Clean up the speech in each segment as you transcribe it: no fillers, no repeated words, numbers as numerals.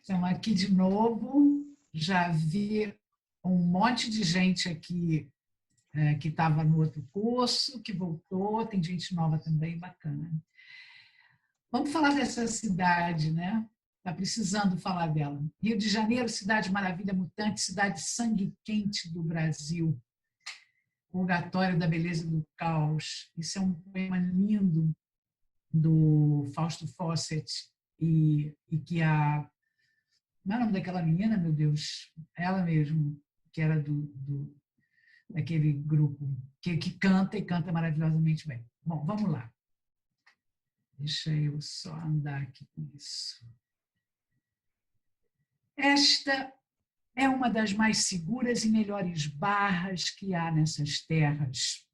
Então, aqui de novo, já vi um monte de gente aqui que estava no outro curso, que voltou, tem gente nova também, bacana. Vamos falar dessa cidade, né? Está precisando falar dela. Rio de Janeiro, cidade maravilha mutante, cidade sangue quente do Brasil, purgatório da beleza e do caos. Isso é um poema lindo do Fausto Fawcett e que a... Não é o nome daquela menina, meu Deus? Ela mesmo, que era daquele grupo, que canta e canta maravilhosamente bem. Bom, vamos lá. Deixa eu só andar aqui com isso. Esta é uma das mais seguras e melhores barras que há nessas terras.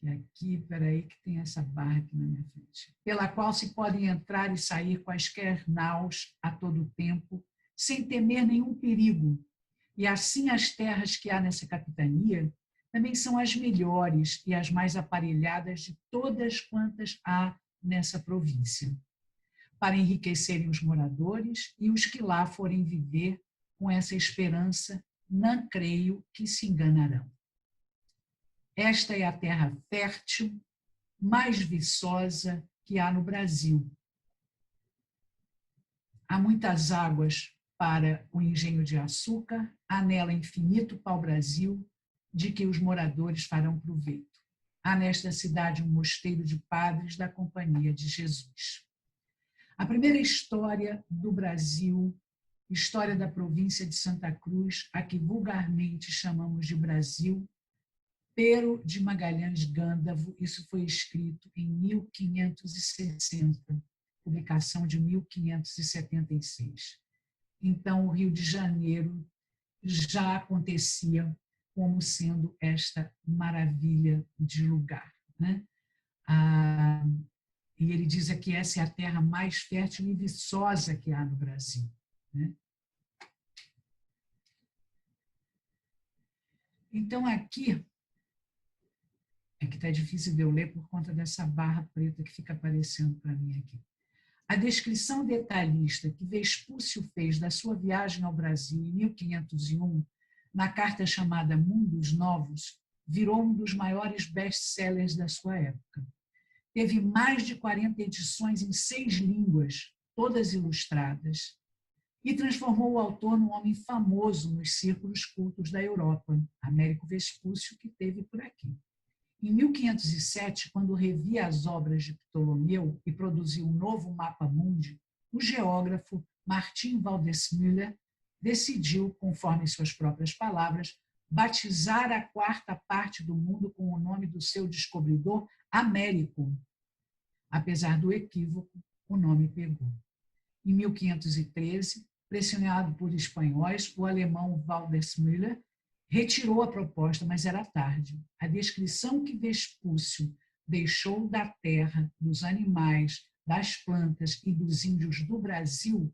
E aqui, peraí, que tem essa barra aqui na minha frente. Pela qual se podem entrar e sair quaisquer naus a todo tempo, sem temer nenhum perigo. E assim as terras que há nessa capitania também são as melhores e as mais aparelhadas de todas quantas há nessa província, para enriquecerem os moradores e os que lá forem viver com essa esperança, não creio que se enganarão. Esta é a terra fértil, mais viçosa que há no Brasil. Há muitas águas para o engenho de açúcar, há nela infinito pau-brasil, de que os moradores farão proveito. Há nesta cidade um mosteiro de padres da Companhia de Jesus. A primeira história do Brasil, história da província de Santa Cruz, a que vulgarmente chamamos de Brasil, Pero de Magalhães Gândavo, isso foi escrito em 1560, publicação de 1576. Então, o Rio de Janeiro já acontecia como sendo esta maravilha de lugar, né? E ele diz aqui que essa é a terra mais fértil e viçosa que há no Brasil, né? Então, aqui é que está difícil de eu ler por conta dessa barra preta que fica aparecendo para mim aqui. A descrição detalhista que Vespúcio fez da sua viagem ao Brasil em 1501, na carta chamada Mundos Novos, virou um dos maiores best-sellers da sua época. Teve mais de 40 edições em 6 línguas, todas ilustradas, e transformou o autor num homem famoso nos círculos cultos da Europa, Américo Vespúcio, que teve por aqui. Em 1507, quando revia as obras de Ptolomeu e produziu um novo mapa mundi, o geógrafo Martin Waldseemüller decidiu, conforme suas próprias palavras, batizar a quarta parte do mundo com o nome do seu descobridor, Américo. Apesar do equívoco, o nome pegou. Em 1513, pressionado por espanhóis, o alemão Waldseemüller retirou a proposta, mas era tarde. A descrição que Vespúcio deixou da terra, dos animais, das plantas e dos índios do Brasil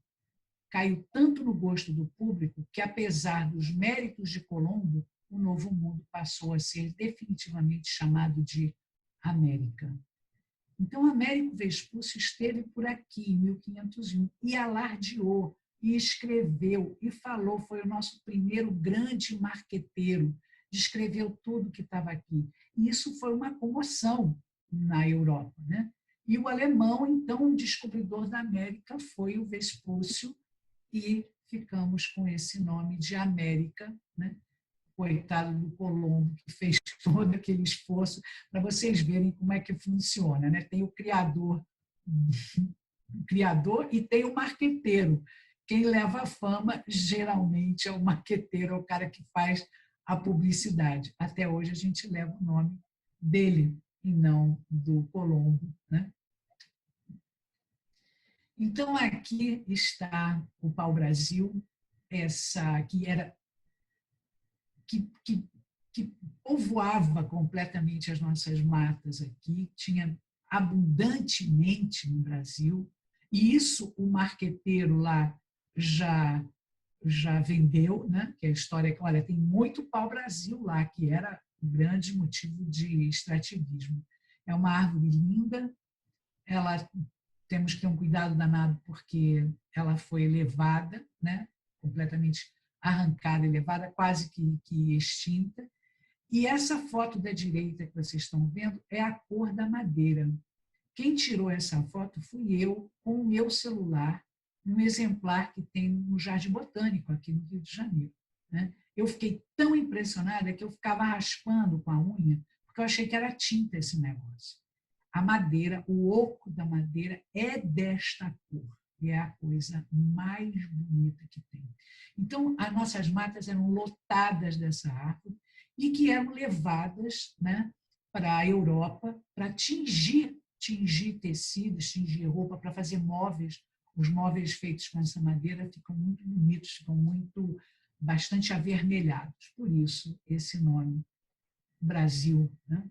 caiu tanto no gosto do público que, apesar dos méritos de Colombo, o Novo Mundo passou a ser definitivamente chamado de América. Então, Américo Vespúcio esteve por aqui em 1501 e alardeou, e escreveu, e falou, foi o nosso primeiro grande marqueteiro, descreveu tudo que estava aqui. E isso foi uma comoção na Europa, né? E o alemão, então, o descobridor da América foi o Vespúcio, e ficamos com esse nome de América, né? Coitado do Colombo, que fez todo aquele esforço, para vocês verem como é que funciona, né? Tem o criador e tem o marqueteiro. Quem leva a fama, geralmente, é o marqueteiro, é o cara que faz a publicidade. Até hoje, a gente leva o nome dele, e não do Colombo, né? Então, aqui está o pau-brasil, essa que era... que povoava completamente as nossas matas aqui, tinha abundantemente no Brasil, e isso o marqueteiro lá já vendeu, né? Que a história é que, olha, tem muito pau-brasil lá, que era um grande motivo de extrativismo. É uma árvore linda, ela temos que ter um cuidado danado, porque ela foi levada, né, completamente arrancada e levada, quase que extinta. E essa foto da direita que vocês estão vendo é a cor da madeira. Quem tirou essa foto fui eu, com o meu celular, um exemplar que tem no Jardim Botânico, aqui no Rio de Janeiro. Né? Eu fiquei tão impressionada que eu ficava raspando com a unha, porque eu achei que era tinta esse negócio. A madeira, o oco da madeira é desta cor, e é a coisa mais bonita que tem. Então, as nossas matas eram lotadas dessa árvore e que eram levadas, né, para a Europa para tingir tecidos, tingir roupa, para fazer móveis. Os móveis feitos com essa madeira ficam muito bonitos, ficam bastante avermelhados. Por isso, esse nome, Brasil. Né?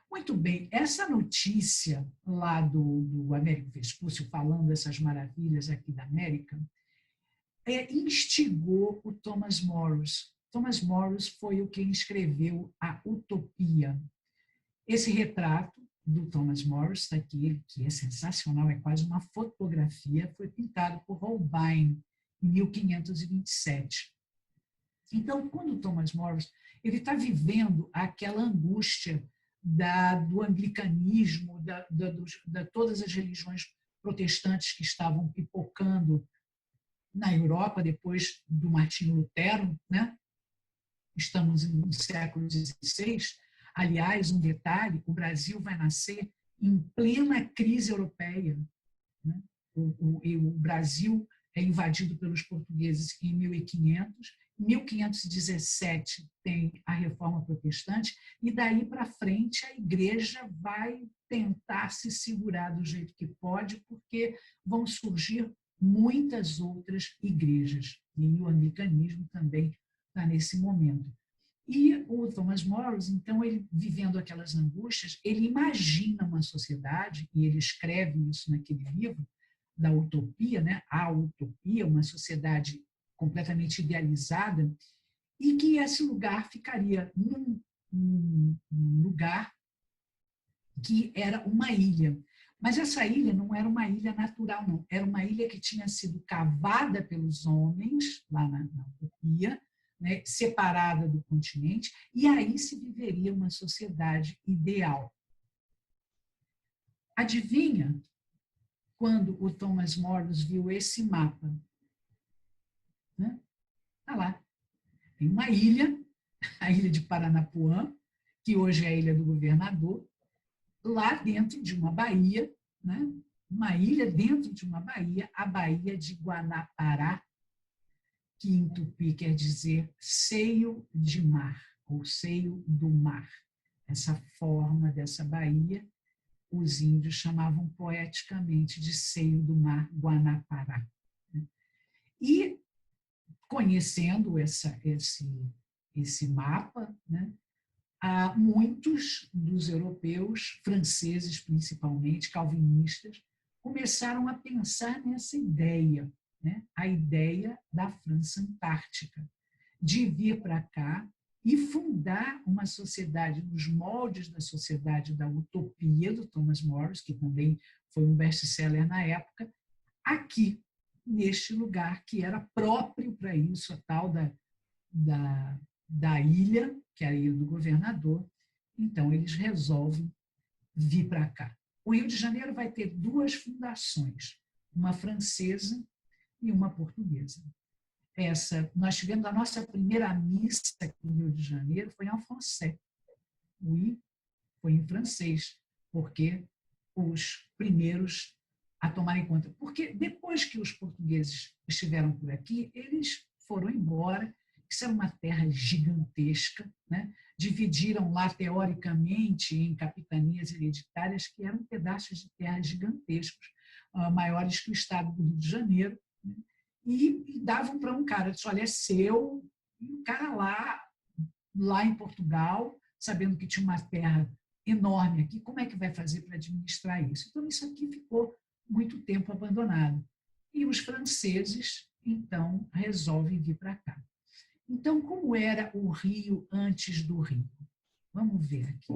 Muito bem, essa notícia lá do Américo Vespúcio, falando essas maravilhas aqui da América, instigou o Thomas Morris. Thomas Morris foi o quem escreveu A Utopia. Esse retrato do Thomas Morris, está aqui, que é sensacional, é quase uma fotografia, foi pintado por Holbein em 1527. Então, quando o Thomas Morris ele está vivendo aquela angústia do anglicanismo, de todas as religiões protestantes que estavam pipocando na Europa depois do Martinho Lutero, né? Estamos no século XVI. Aliás, um detalhe: o Brasil vai nascer em plena crise europeia. Né? O Brasil é invadido pelos portugueses em 1500. Em 1517 tem a Reforma Protestante, e daí para frente a igreja vai tentar se segurar do jeito que pode, porque vão surgir muitas outras igrejas, e o anglicanismo também está nesse momento. E o Thomas Morris, então, ele vivendo aquelas angústias, ele imagina uma sociedade, e ele escreve isso naquele livro, da utopia, né? A utopia, uma sociedade completamente idealizada, e que esse lugar ficaria num lugar que era uma ilha. Mas essa ilha não era uma ilha natural, não. Era uma ilha que tinha sido cavada pelos homens, lá na utopia, né, separada do continente, e aí se viveria uma sociedade ideal. Adivinha quando o Thomas Morris viu esse mapa? Né? Está lá. Tem uma ilha, a ilha de Paranapuã, que hoje é a Ilha do Governador, lá dentro de uma baía, né? Uma ilha dentro de uma baía, a Baía de Guanapará, que em tupi quer dizer seio de mar, ou seio do mar. Essa forma dessa baía, os índios chamavam poeticamente de seio do mar Guanapará. E, conhecendo esse mapa, né, muitos dos europeus, franceses principalmente, calvinistas, começaram a pensar nessa ideia, né, a ideia da França Antártica, de vir para cá e fundar uma sociedade nos moldes da sociedade da utopia do Thomas Morris, que também foi um best-seller na época, aqui, neste lugar que era próprio para isso, a tal da ilha, que é a Ilha do Governador. Então, eles resolvem vir para cá. O Rio de Janeiro vai ter duas fundações, uma francesa e uma portuguesa. Nós tivemos a nossa primeira missa aqui no Rio de Janeiro, foi em français. Oui, foi em francês, porque os primeiros a tomarem conta. Porque depois que os portugueses estiveram por aqui, eles foram embora. Isso era uma terra gigantesca, né? Dividiram lá, teoricamente, em capitanias hereditárias, que eram pedaços de terra gigantescos, maiores que o estado do Rio de Janeiro, né? E davam para um cara, disse, olha, é seu, e o cara lá em Portugal, sabendo que tinha uma terra enorme aqui, como é que vai fazer para administrar isso? Então, isso aqui ficou muito tempo abandonado. E os franceses, então, resolvem vir para cá. Então, como era o Rio antes do Rio? Vamos ver aqui.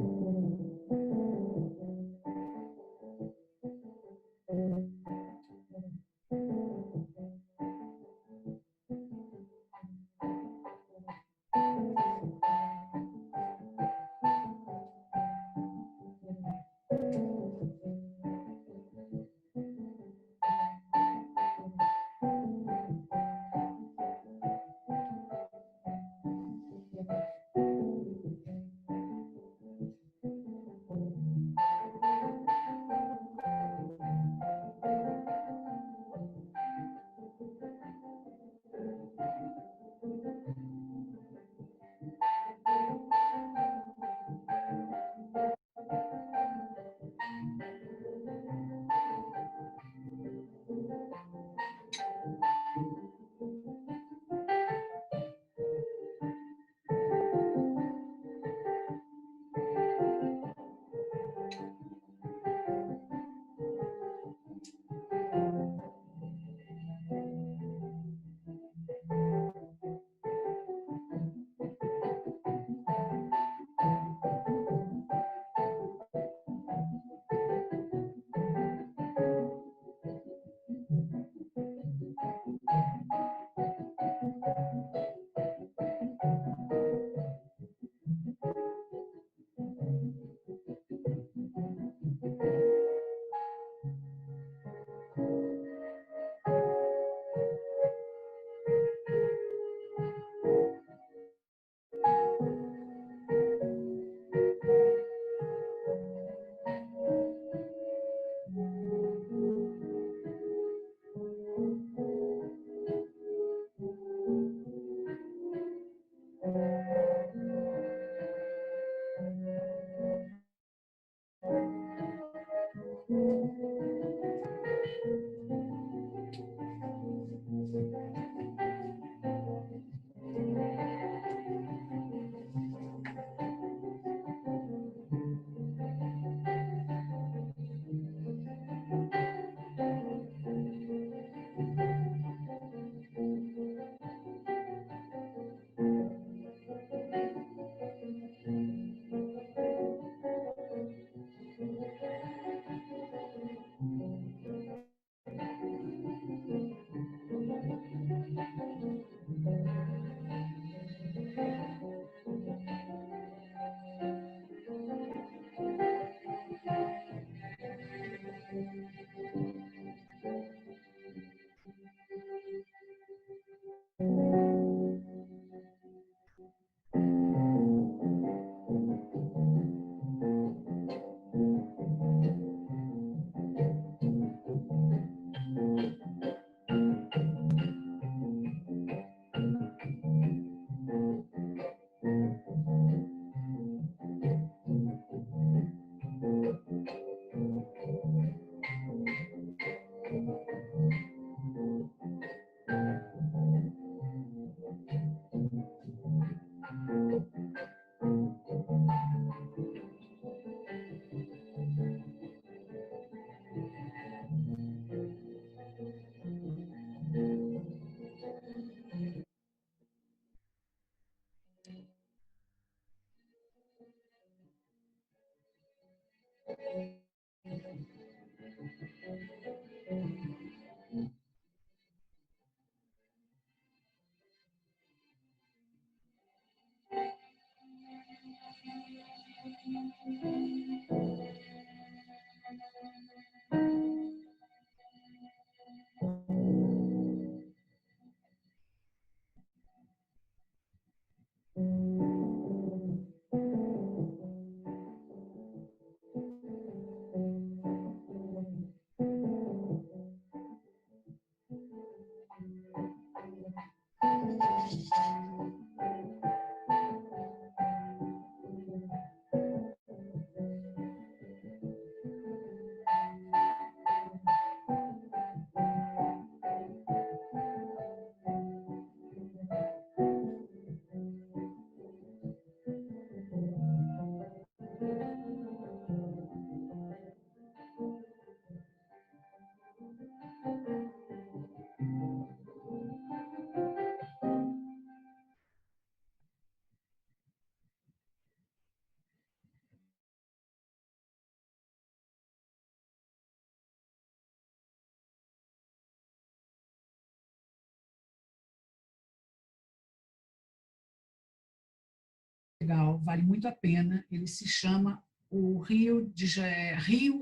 Legal, vale muito a pena. Ele se chama o Rio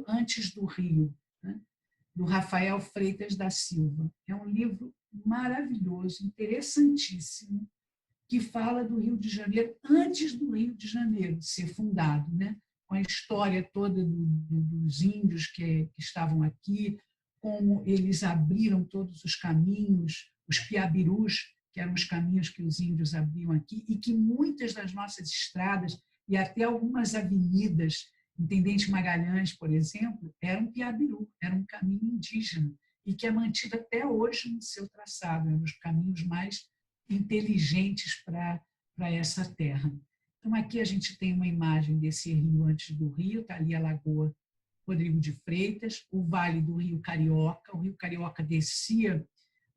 Antes do Rio, né? Do Rafael Freitas da Silva. É um livro maravilhoso, interessantíssimo, que fala do Rio de Janeiro antes do Rio de Janeiro ser fundado, né? Com a história toda dos índios que estavam aqui, como eles abriram todos os caminhos, os piabirus, que eram os caminhos que os índios abriam aqui, e que muitas das nossas estradas e até algumas avenidas, Intendente Magalhães, por exemplo, eram piabiru, era um caminho indígena, e que é mantido até hoje no seu traçado, é um dos caminhos mais inteligentes para essa terra. Então, aqui a gente tem uma imagem desse rio antes do rio, está ali a Lagoa Rodrigo de Freitas, o Vale do Rio Carioca. O Rio Carioca descia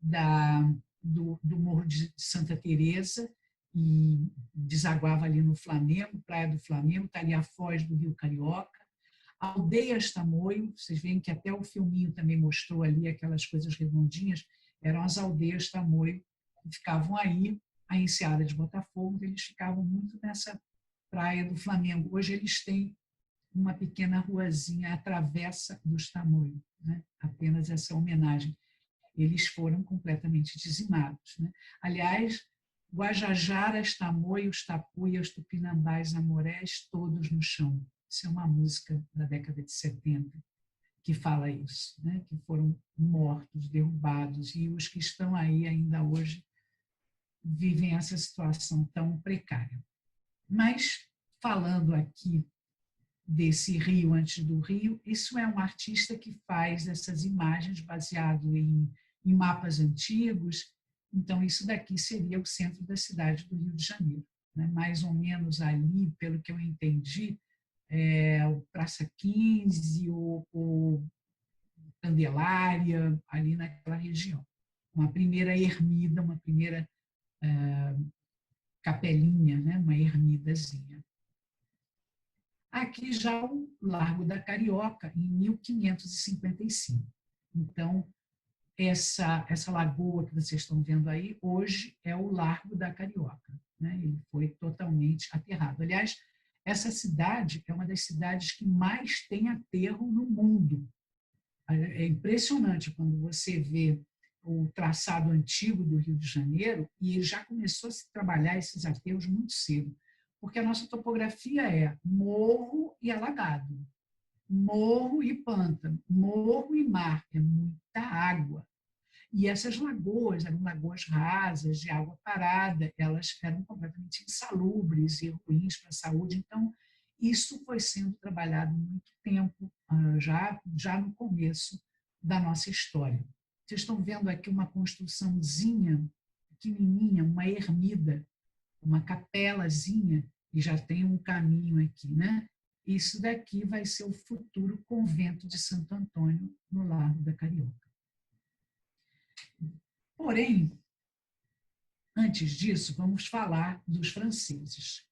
do Morro de Santa Teresa e desaguava ali no Flamengo, Praia do Flamengo, está ali a foz do Rio Carioca. A Aldeias Tamoio, vocês veem que até o filminho também mostrou ali aquelas coisas redondinhas, eram as Aldeias Tamoio, que ficavam aí, a Enseada de Botafogo, eles ficavam muito nessa praia do Flamengo. Hoje eles têm uma pequena ruazinha, a Travessa dos Tamoios, né? Apenas essa homenagem. Eles foram completamente dizimados, né? Aliás, Guajajaras, Tamoios, Tapuias, Tupinambás, Amorés, todos no chão. Isso é uma música da década de 70 que fala isso, né? Que foram mortos, derrubados, e os que estão aí ainda hoje vivem essa situação tão precária. Mas, falando aqui desse Rio Antes do Rio, isso é um artista que faz essas imagens baseado em mapas antigos, então isso daqui seria o centro da cidade do Rio de Janeiro, né? Mais ou menos ali, pelo que eu entendi, o Praça 15, o Candelária, ali naquela região. Uma primeira ermida, uma primeira capelinha, né? Uma ermidazinha. Aqui já o Largo da Carioca, em 1555. Então, essa lagoa que vocês estão vendo aí, hoje é o Largo da Carioca, né? Ele foi totalmente aterrado. Aliás, essa cidade é uma das cidades que mais tem aterro no mundo. É impressionante quando você vê o traçado antigo do Rio de Janeiro, e ele já começou a se trabalhar esses aterros muito cedo, porque a nossa topografia é morro e alagado, morro e pântano, morro e mar, é muita água. E essas lagoas eram lagoas rasas, de água parada, elas eram completamente insalubres e ruins para a saúde. Então, isso foi sendo trabalhado há muito tempo, já no começo da nossa história. Vocês estão vendo aqui uma construçãozinha pequenininha, uma ermida, uma capelazinha, e já tem um caminho aqui, né? Isso daqui vai ser o futuro convento de Santo Antônio, no Largo da Carioca. Porém, antes disso, vamos falar dos franceses.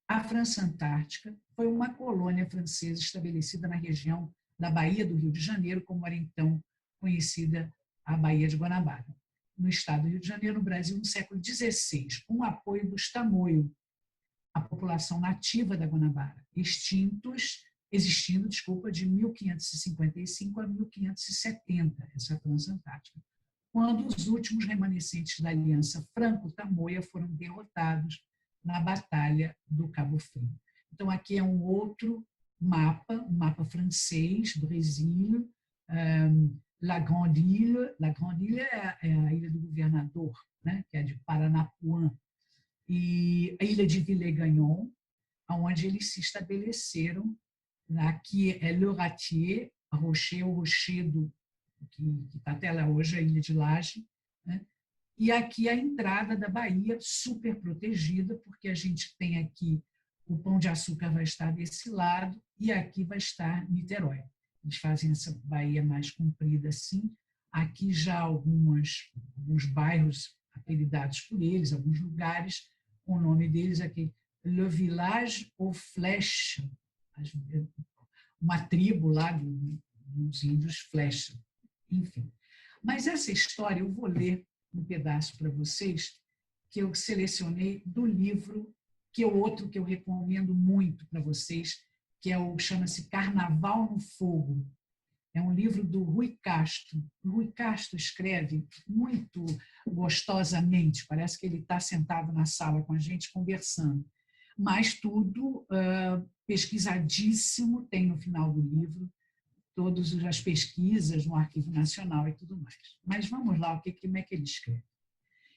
A França Antártica foi uma colônia francesa estabelecida na região da Baía do Rio de Janeiro, como era então conhecida a Baía de Guanabara, no estado do Rio de Janeiro, no Brasil, no século XVI, com o apoio dos Tamoio, a população nativa da Guanabara, existindo, de 1555 a 1570, essa transantártica, quando os últimos remanescentes da Aliança Franco-Tamoia foram derrotados na Batalha do Cabo Frio. Então, aqui é um outro mapa, um mapa francês, Brésil, La Grande Île. La Grande Île é a Ilha do Governador, né, que é de Paranapuã, e a Ilha de Villers-Gagnon, onde eles se estabeleceram. Aqui é Le Ratier, o rocher que está até lá hoje, a Ilha de Laje, né? E aqui a entrada da Bahia, super protegida, porque a gente tem aqui o Pão de Açúcar vai estar desse lado e aqui vai estar Niterói. Eles fazem essa Bahia mais comprida assim. Aqui já alguns bairros apelidados por eles, alguns lugares com o nome deles aqui, Le Village aux Flèches, uma tribo lá dos índios Flecha, enfim. Mas essa história eu vou ler um pedaço para vocês, que eu selecionei do livro, que é outro que eu recomendo muito para vocês, que chama-se Carnaval no Fogo. É um livro do Rui Castro. O Rui Castro escreve muito gostosamente, parece que ele está sentado na sala com a gente conversando, mas tudo pesquisadíssimo, tem no final do livro, todas as pesquisas no Arquivo Nacional e tudo mais. Mas vamos lá, como é que ele escreve.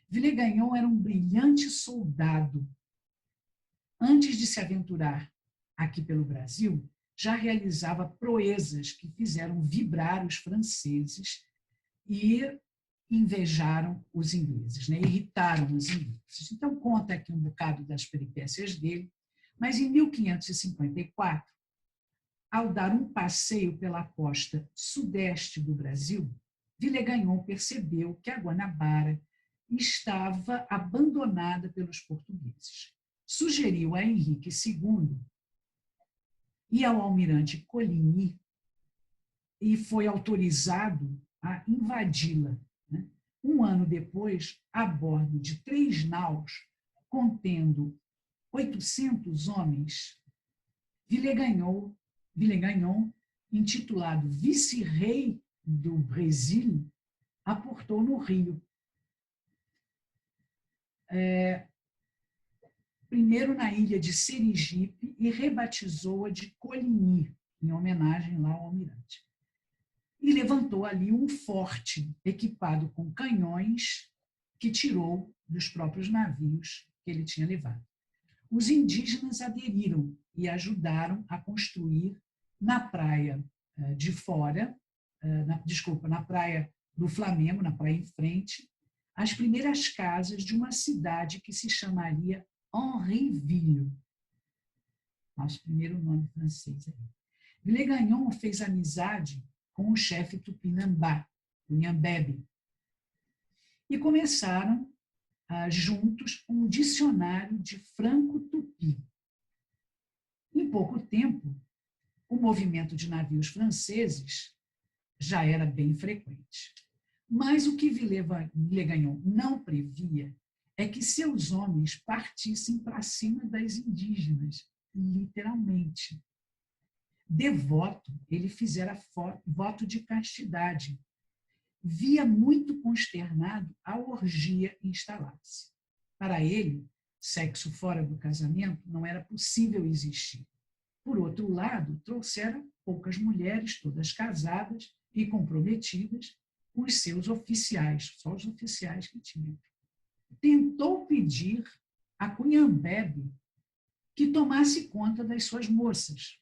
Villers-Gagnon era um brilhante soldado. Antes de se aventurar aqui pelo Brasil, já realizava proezas que fizeram vibrar os franceses e invejaram os ingleses, né? Irritaram os ingleses. Então, conta aqui um bocado das peripécias dele, mas em 1554, ao dar um passeio pela costa sudeste do Brasil, Villers-Gagnon percebeu que a Guanabara estava abandonada pelos portugueses. Sugeriu a Henrique II e ao almirante Coligny e foi autorizado a invadi-la. Né? Um ano depois, a bordo de 3 naus, contendo 800 homens, Villers-Gagnon, intitulado vice-rei do Brasil, aportou no Rio. Primeiro na ilha de Serigipe e rebatizou-a de Coligny, em homenagem lá ao almirante. E levantou ali um forte equipado com canhões que tirou dos próprios navios que ele tinha levado. Os indígenas aderiram e ajudaram a construir na praia de fora, na praia do Flamengo, na praia em frente, as primeiras casas de uma cidade que se chamaria Henriville, nosso primeiro nome francês. Villers-Gagnon fez amizade com o chefe Tupinambá, o Nhambebe, e começaram juntos um dicionário de franco-tupi. Em pouco tempo, o movimento de navios franceses já era bem frequente. Mas o que Villers-Gagnon não previa é que seus homens partissem para cima das indígenas, literalmente. Devoto, ele fizera voto de castidade. Via muito consternado a orgia instalar-se. Para ele, sexo fora do casamento não era possível existir. Por outro lado, trouxera poucas mulheres, todas casadas e comprometidas, com os seus oficiais, só os oficiais que tinham. Tentou pedir a Cunhambebe que tomasse conta das suas moças,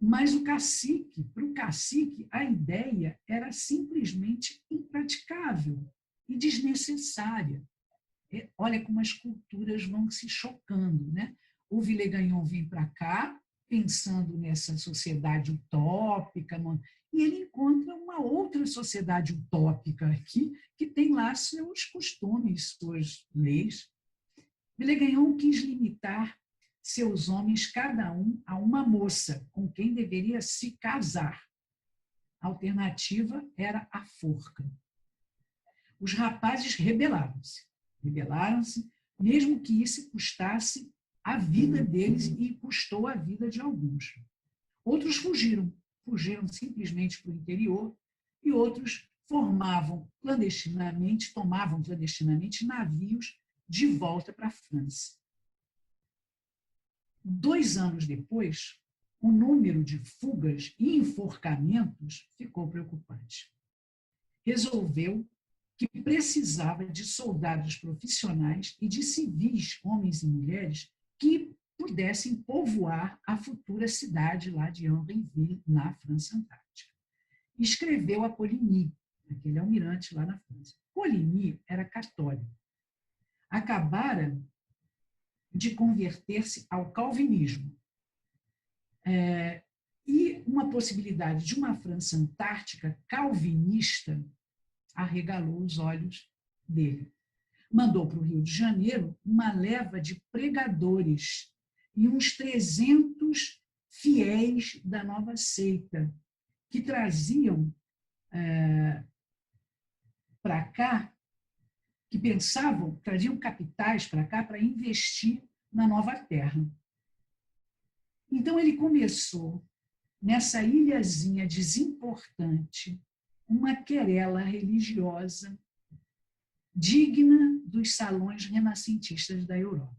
mas para o cacique, a ideia era simplesmente impraticável e desnecessária. Olha como as culturas vão se chocando, né? O Villers-Gagnon vem para cá, pensando nessa sociedade utópica, e ele encontra uma outra sociedade utópica aqui, que tem lá seus costumes, suas leis. Villers-Gagnon quis limitar seus homens, cada um, a uma moça com quem deveria se casar. A alternativa era a forca. Os rapazes rebelaram-se, mesmo que isso custasse a vida deles e custou a vida de alguns. Outros fugiram simplesmente para o interior, e outros tomavam clandestinamente navios de volta para a França. 2 anos depois, o número de fugas e enforcamentos ficou preocupante. Resolveu que precisava de soldados profissionais e de civis, homens e mulheres, que pudessem povoar a futura cidade lá de Henryville, na França Antártica. Escreveu a Coligny, aquele almirante lá na França. Coligny era católico. Acabara de converter-se ao calvinismo. E uma possibilidade de uma França Antártica calvinista arregalou os olhos dele. Mandou para o Rio de Janeiro uma leva de pregadores e uns 300 fiéis da nova seita, que traziam para cá, que pensavam, traziam capitais para cá para investir na nova terra. Então, ele começou, nessa ilhazinha desimportante, uma querela religiosa digna dos salões renascentistas da Europa.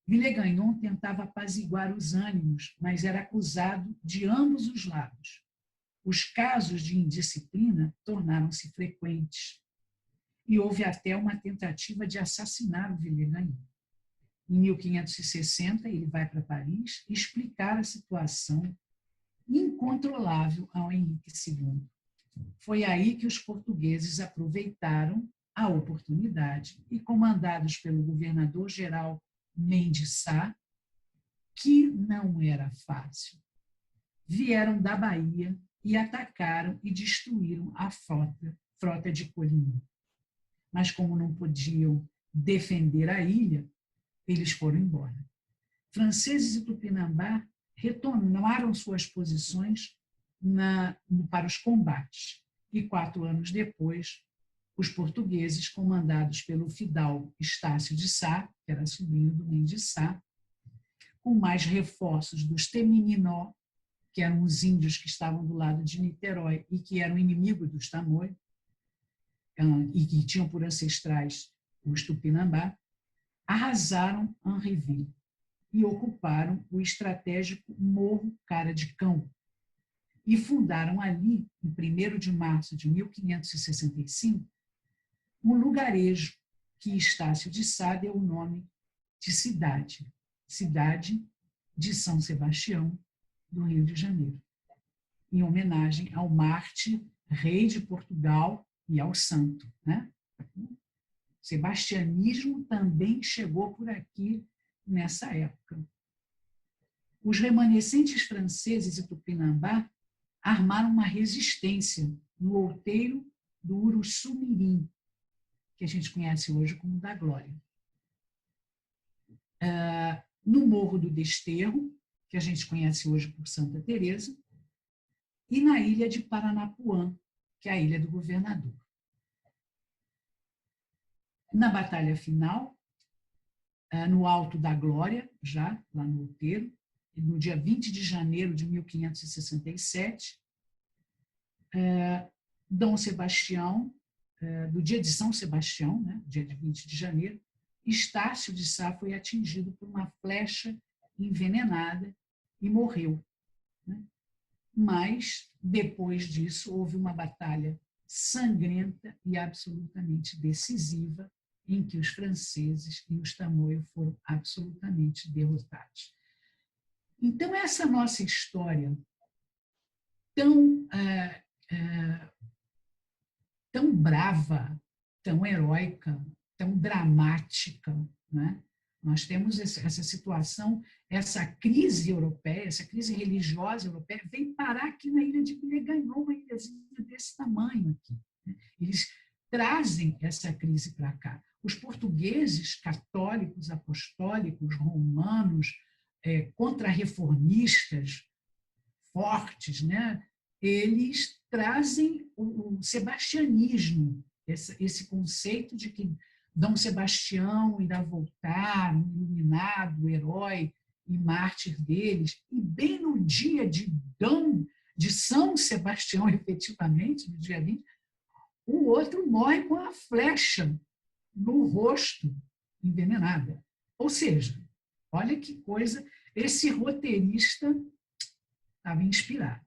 Villegagnon tentava apaziguar os ânimos, mas era acusado de ambos os lados. Os casos de indisciplina tornaram-se frequentes e houve até uma tentativa de assassinar o Villegagnon. Em 1560, ele vai para Paris explicar a situação incontrolável ao Henrique II. Foi aí que os portugueses aproveitaram a oportunidade e, comandados pelo governador-geral Mendes Sá, que não era fácil, vieram da Bahia e atacaram e destruíram a frota de Coligny. Mas, como não podiam defender a ilha, eles foram embora. Franceses e Tupinambá retomaram suas posições para os combates. E 4 anos depois, os portugueses, comandados pelo fidalgo Estácio de Sá, que era sobrinho do Mendes Sá, com mais reforços dos Temiminó, que eram os índios que estavam do lado de Niterói e que eram inimigos dos Tamoios, e que tinham por ancestrais os Tupinambá, arrasaram Henryville e ocuparam o estratégico Morro Cara de Cão e fundaram ali, em 1º de março de 1565, um lugarejo que Estácio de Sá deu o nome de cidade de São Sebastião, do Rio de Janeiro, em homenagem ao Marte, rei de Portugal, e ao santo, né? O sebastianismo também chegou por aqui nessa época. Os remanescentes franceses e Tupinambá armaram uma resistência no outeiro do Uruçu-Mirim, que a gente conhece hoje como da Glória. No Morro do Desterro, que a gente conhece hoje por Santa Teresa, e na ilha de Paranapuã, que é a Ilha do Governador. Na batalha final, no Alto da Glória, já lá no outeiro, no dia 20 de janeiro de 1567, Dom Sebastião, do dia de São Sebastião, né, dia de 20 de janeiro, Estácio de Sá foi atingido por uma flecha envenenada e morreu, né? Mas, depois disso, houve uma batalha sangrenta e absolutamente decisiva, em que os franceses e os tamoios foram absolutamente derrotados. Então, essa nossa história tão brava, tão heróica, tão dramática, né? Nós temos essa situação, essa crise europeia, essa crise religiosa europeia, vem parar aqui na ilha de Villegagnon, uma ilhazinha desse tamanho aqui, né? Eles trazem essa crise para cá. Os portugueses católicos, apostólicos, romanos, contra-reformistas fortes, né? Eles trazem o sebastianismo, esse conceito de que Dom Sebastião irá voltar, iluminado, herói e mártir deles, e bem no dia de São Sebastião, efetivamente, no dia 20, o outro morre com a flecha no rosto, envenenada. Ou seja, olha que coisa, esse roteirista estava inspirado.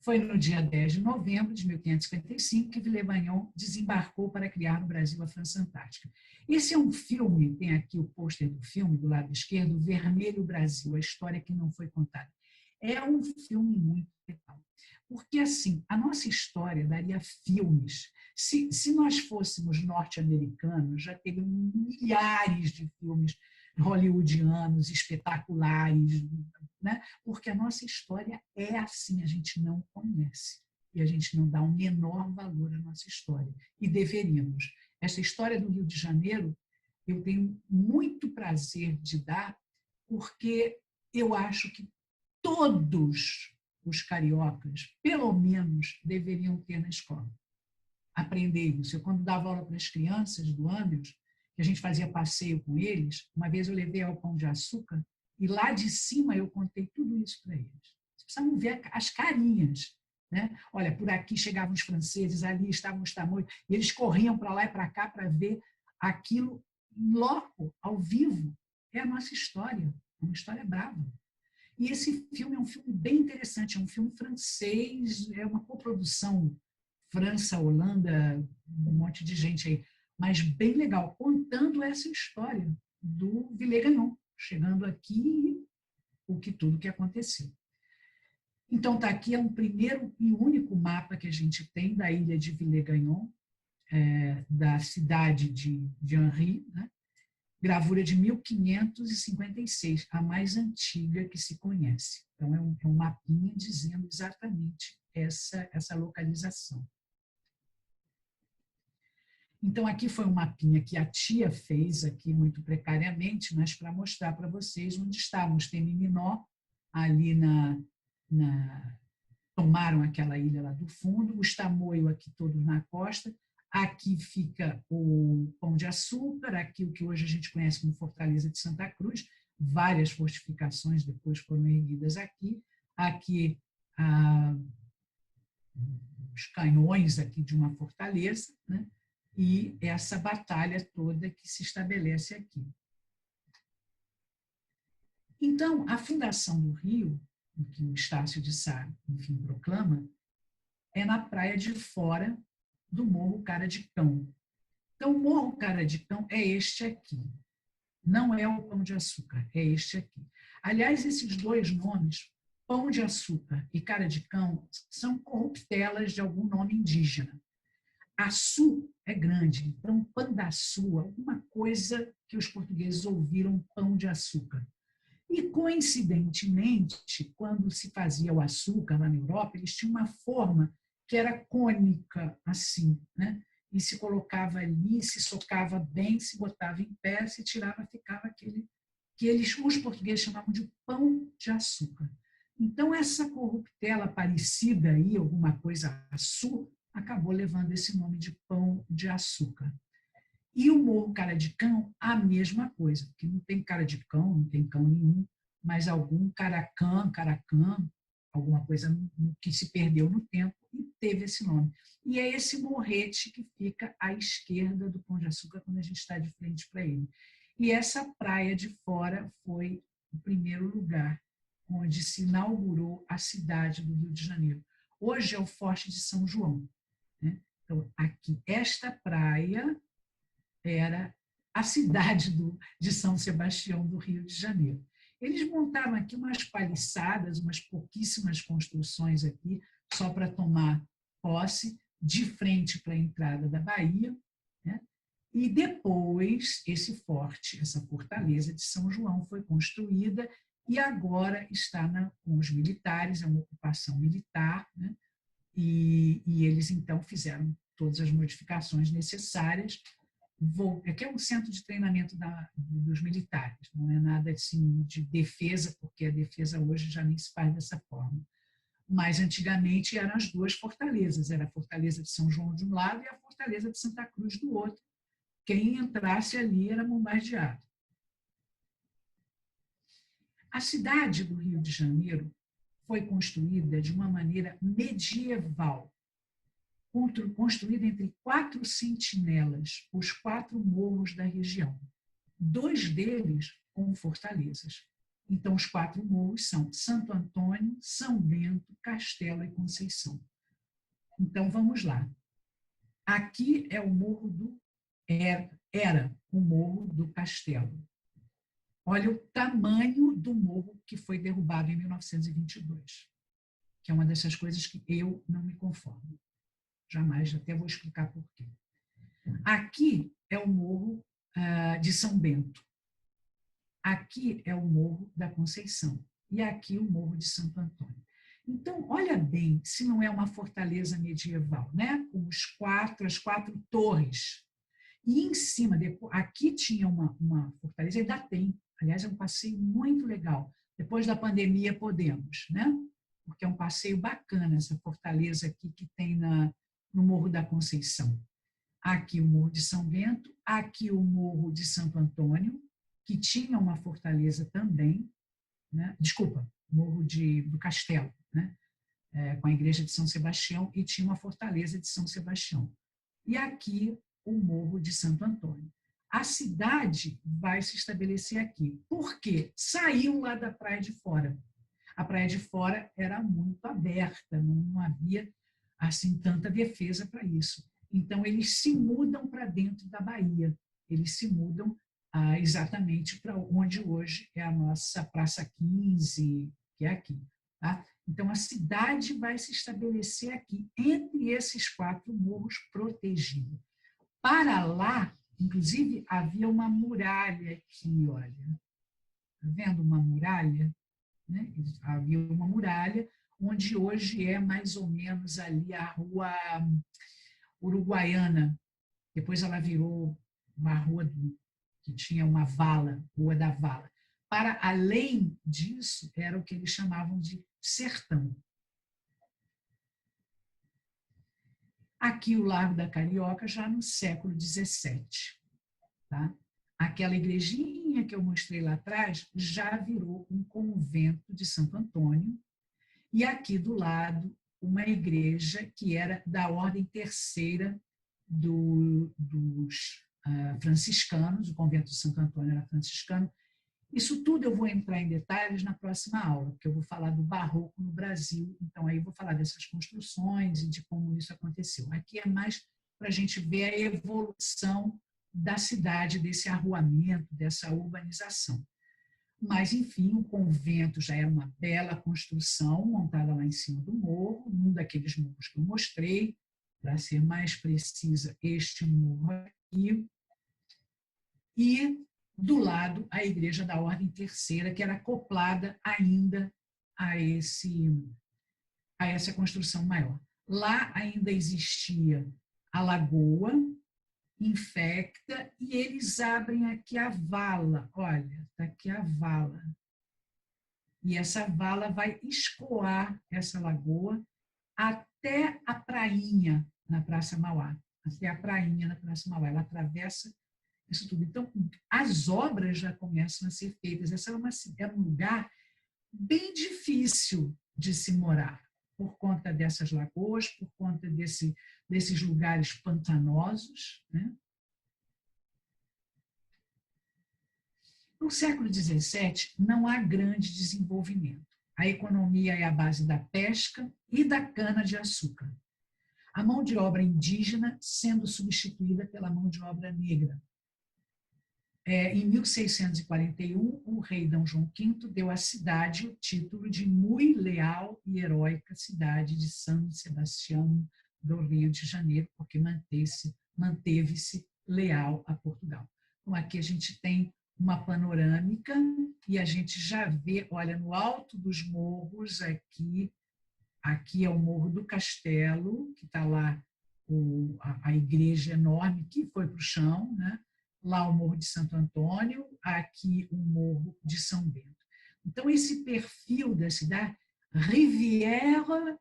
Foi no dia 10 de novembro de 1555 que Villemagnot desembarcou para criar no Brasil a França Antártica. Esse é um filme, tem aqui o pôster do filme, do lado esquerdo, Vermelho Brasil, a história que não foi contada. É um filme muito legal, porque assim, a nossa história daria filmes. Se nós fôssemos norte-americanos, já teriam milhares de filmes hollywoodianos, espetaculares, né? Porque a nossa história é assim, a gente não conhece e a gente não dá o menor valor à nossa história, e deveríamos. Essa história do Rio de Janeiro, eu tenho muito prazer de dar, porque eu acho que todos os cariocas, pelo menos, deveriam ter na escola. Aprender isso. Eu, quando dava aula para as crianças do Andrews, que a gente fazia passeio com eles, uma vez eu levei ao Pão de Açúcar, e lá de cima eu contei tudo isso para eles. Vocês precisavam ver as carinhas. Né? Olha, por aqui chegavam os franceses, ali estavam os tamoios, e eles corriam para lá e para cá para ver aquilo logo, ao vivo. É a nossa história, uma história brava. E esse filme é um filme bem interessante, é um filme francês, é uma coprodução França, Holanda, um monte de gente aí, mas bem legal, contando essa história do Villemagnot, chegando aqui e tudo que aconteceu. Então, está aqui, é um primeiro e único mapa que a gente tem da ilha de Villemagnot, da cidade de Henry, né? Gravura de 1556, a mais antiga que se conhece. Então, é um mapinha dizendo exatamente essa localização. Então, aqui foi um mapinha que a tia fez aqui muito precariamente, mas para mostrar para vocês onde estávamos. Tem Miminó, ali tomaram aquela ilha lá do fundo, os Tamoio aqui todos na costa, aqui fica o Pão de Açúcar, aqui o que hoje a gente conhece como Fortaleza de Santa Cruz, várias fortificações depois foram erguidas aqui, aqui os canhões aqui de uma fortaleza, né? E essa batalha toda que se estabelece aqui. Então, a fundação do Rio, que o Estácio de Sá, enfim, proclama, é na praia de fora do Morro Cara de Cão. Então, o Morro Cara de Cão é este aqui. Não é o Pão de Açúcar, é este aqui. Aliás, esses dois nomes, Pão de Açúcar e Cara de Cão, são corruptelas de algum nome indígena. Açu é grande, então Pandaçu, alguma coisa que os portugueses ouviram Pão de Açúcar. E, coincidentemente, quando se fazia o açúcar lá na Europa, eles tinham uma forma que era cônica, assim, né? E se colocava ali, se socava bem, se botava em pé, se tirava, ficava aquele que os portugueses chamavam de pão de açúcar. Então, essa corruptela parecida aí, alguma coisa açu, acabou levando esse nome de Pão de Açúcar. E o Morro Cara de Cão, a mesma coisa, porque não tem cara de cão, não tem cão nenhum, mas algum caracã, alguma coisa que se perdeu no tempo e teve esse nome. E é esse morrete que fica à esquerda do Pão de Açúcar quando a gente está de frente para ele. E essa praia de fora foi o primeiro lugar onde se inaugurou a cidade do Rio de Janeiro. Hoje é o Forte de São João. Então, aqui, esta praia era a cidade de São Sebastião do Rio de Janeiro. Eles montaram aqui umas paliçadas, umas pouquíssimas construções aqui, só para tomar posse, de frente para a entrada da Bahia, né? E depois esse forte, essa fortaleza de São João foi construída e agora está com os militares, é uma ocupação militar, né? E eles, então, fizeram todas as modificações necessárias. Aqui é um centro de treinamento dos militares, não é nada assim de defesa, porque a defesa hoje já nem se faz dessa forma. Mas antigamente eram as duas fortalezas, era a Fortaleza de São João de um lado e a Fortaleza de Santa Cruz do outro. Quem entrasse ali era bombardeado. A cidade do Rio de Janeiro foi construída de uma maneira medieval, construída entre 4 sentinelas, os 4 morros da região. 2 deles com fortalezas. Então, os 4 morros são Santo Antônio, São Bento, Castelo e Conceição. Então, vamos lá. Aqui é o morro do... Era o morro do Castelo. Olha o tamanho do morro que foi derrubado em 1922, que é uma dessas coisas que eu não me conformo. Jamais, até vou explicar por quê. Aqui é o morro de São Bento. Aqui é o morro da Conceição. E aqui o morro de Santo Antônio. Então, olha bem, se não é uma fortaleza medieval, né? Com as 4 torres. E em cima, aqui tinha uma fortaleza, ainda tem. Aliás, é um passeio muito legal. Depois da pandemia, podemos, né? Porque é um passeio bacana, essa fortaleza aqui que tem no Morro da Conceição. Aqui o Morro de São Bento, aqui o Morro de Santo Antônio, que tinha uma fortaleza também, né? Desculpa, Morro do Castelo, né? Com a igreja de São Sebastião, e tinha uma fortaleza de São Sebastião. E aqui o Morro de Santo Antônio. A cidade vai se estabelecer aqui. Por quê? Saiu lá da Praia de Fora. A Praia de Fora era muito aberta, não havia assim tanta defesa para isso. Então, eles se mudam para dentro da Bahia. Eles se mudam exatamente para onde hoje é a nossa Praça 15, que é aqui. Tá? Então, a cidade vai se estabelecer aqui, entre esses 4 morros protegidos. Para lá, inclusive, havia uma muralha aqui, olha. Está vendo uma muralha? Né? Havia uma muralha, onde hoje é mais ou menos ali a Rua Uruguaiana. Depois ela virou uma rua que tinha uma vala, Rua da Vala. Para além disso, era o que eles chamavam de sertão. Aqui o Largo da Carioca, já no século XVII. Tá? Aquela igrejinha que eu mostrei lá atrás já virou um convento de Santo Antônio, e aqui do lado uma igreja que era da ordem terceira dos franciscanos, o convento de Santo Antônio era franciscano. Isso tudo eu vou entrar em detalhes na próxima aula, porque eu vou falar do barroco no Brasil, então aí eu vou falar dessas construções e de como isso aconteceu. Aqui é mais para a gente ver a evolução da cidade, desse arruamento, dessa urbanização. Mas, enfim, o convento já era uma bela construção, montada lá em cima do morro, num daqueles morros que eu mostrei, para ser mais precisa, este morro aqui. E, do lado, a igreja da Ordem Terceira, que era acoplada ainda a essa construção maior. Lá ainda existia a lagoa, infecta, e eles abrem aqui a vala. Olha, está aqui a vala. E essa vala vai escoar essa lagoa até a prainha na Praça Mauá. Até a prainha na Praça Mauá. Ela atravessa isso tudo. Então, as obras já começam a ser feitas. Essa é um lugar bem difícil de se morar, por conta dessas lagoas, por conta desses lugares pantanosos, né? No século XVII, não há grande desenvolvimento. A economia é a base da pesca e da cana-de-açúcar. A mão de obra indígena sendo substituída pela mão de obra negra. Em 1641, o rei D. João V deu à cidade o título de muito leal e heróica cidade de São Sebastião do Rio de Janeiro, porque manteve-se leal a Portugal. Então, aqui a gente tem uma panorâmica e a gente já vê, olha, no alto dos morros, aqui é o Morro do Castelo, que está lá a igreja enorme que foi para o chão, né? Lá o Morro de Santo Antônio, aqui o Morro de São Bento. Então, esse perfil da cidade, Rivière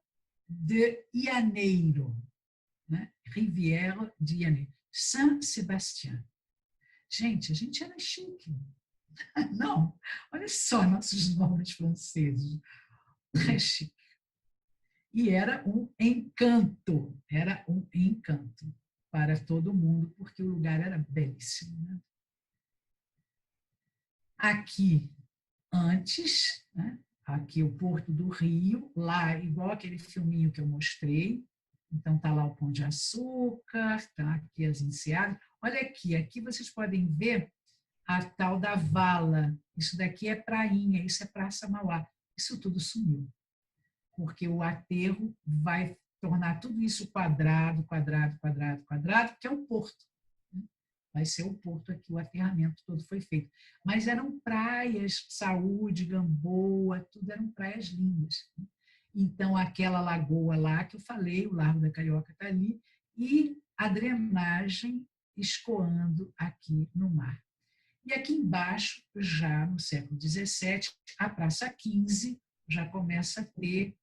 de Janeiro, né? Rivière de Janeiro. Saint-Sébastien. Gente, a gente era chique. Não, olha só nossos nomes franceses. Très chique. E era um encanto para todo mundo, porque o lugar era belíssimo. Né? Aqui, antes, né? Aqui o Porto do Rio, lá, igual aquele filminho que eu mostrei. Então, está lá o Pão de Açúcar, está aqui as enseadas. Olha aqui vocês podem ver a tal da vala. Isso daqui é prainha, isso é Praça Mauá. Isso tudo sumiu, porque o aterro vai tornar tudo isso quadrado, que é o porto. Vai ser o porto aqui, o aterramento todo foi feito. Mas eram praias, Saúde, Gamboa, tudo eram praias lindas. Então, aquela lagoa lá que eu falei, o Largo da Carioca está ali, e a drenagem escoando aqui no mar. E aqui embaixo, já no século XVII, a Praça 15 já começa a ter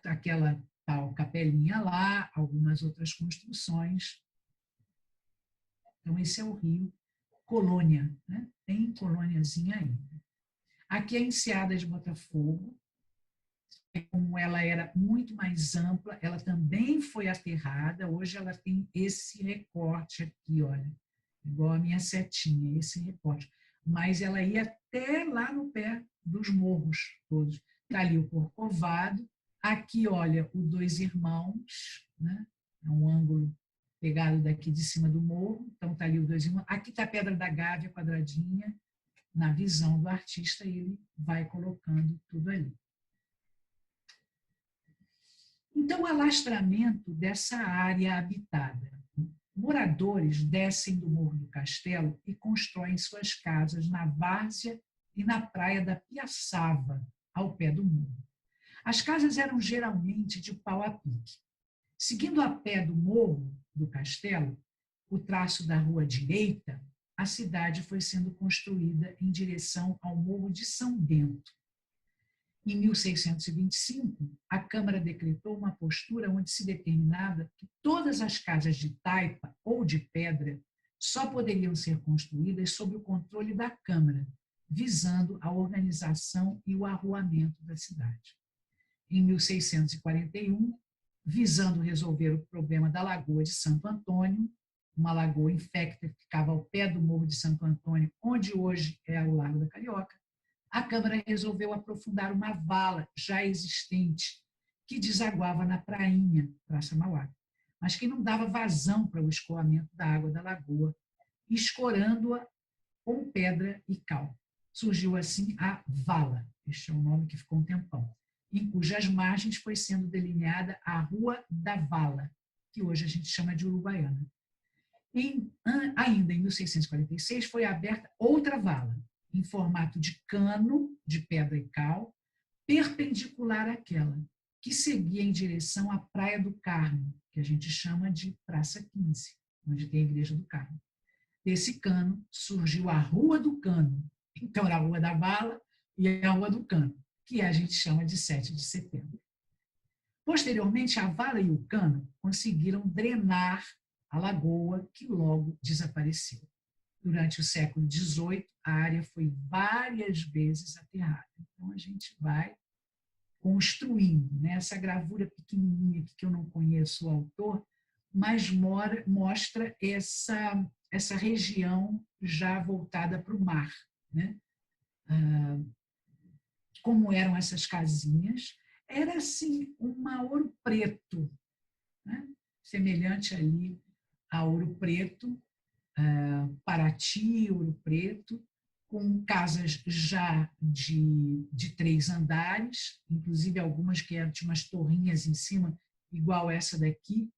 aquela tal capelinha lá, algumas outras construções. Então, esse é o Rio Colônia, né? Tem colôniazinha ainda. Aqui é a Enseada de Botafogo, como ela era muito mais ampla, ela também foi aterrada, hoje ela tem esse recorte aqui, olha, igual a minha setinha, esse recorte. Mas ela ia até lá no pé dos morros todos. Está ali o Corcovado, aqui, olha, o Dois Irmãos, né? É um ângulo pegado daqui de cima do morro, então está ali o Dois Irmãos. Aqui está a Pedra da Gávea, quadradinha, na visão do artista, ele vai colocando tudo ali. Então, o alastramento dessa área habitada. Moradores descem do Morro do Castelo e constroem suas casas na várzea e na praia da Piaçava, ao pé do morro. As casas eram geralmente de pau a pique. Seguindo a pé do Morro do Castelo, o traço da rua direita, a cidade foi sendo construída em direção ao Morro de São Bento. Em 1625, a Câmara decretou uma postura onde se determinava que todas as casas de taipa ou de pedra só poderiam ser construídas sob o controle da Câmara, visando a organização e o arruamento da cidade. Em 1641, visando resolver o problema da Lagoa de Santo Antônio, uma lagoa infecta que ficava ao pé do Morro de Santo Antônio, onde hoje é o Largo da Carioca, a Câmara resolveu aprofundar uma vala já existente que desaguava na prainha, Praça Mauá, mas que não dava vazão para o escoamento da água da lagoa, escorando-a com pedra e cal. Surgiu assim a vala, este é o nome que ficou um tempão, em cujas margens foi sendo delineada a Rua da Vala, que hoje a gente chama de Uruguaiana. Ainda em 1646 foi aberta outra vala, em formato de cano de pedra e cal, perpendicular àquela, que seguia em direção à Praia do Carmo, que a gente chama de Praça 15, onde tem a Igreja do Carmo. Desse cano surgiu a Rua do Cano, então era a Rua da Vala e a Rua do Cano, que a gente chama de 7 de setembro. Posteriormente, a vala e o cano conseguiram drenar a lagoa, que logo desapareceu. Durante o século XVIII, a área foi várias vezes aterrada. Então, a gente vai construindo. Né? Essa gravura pequenininha aqui, que eu não conheço o autor, mas mostra essa região já voltada para o mar. Né? Como eram essas casinhas? Era, assim, uma Ouro Preto, né? Semelhante ali a Ouro Preto, Paraty, Ouro Preto, com casas já de 3 andares, inclusive algumas que tinham umas torrinhas em cima, igual essa daqui,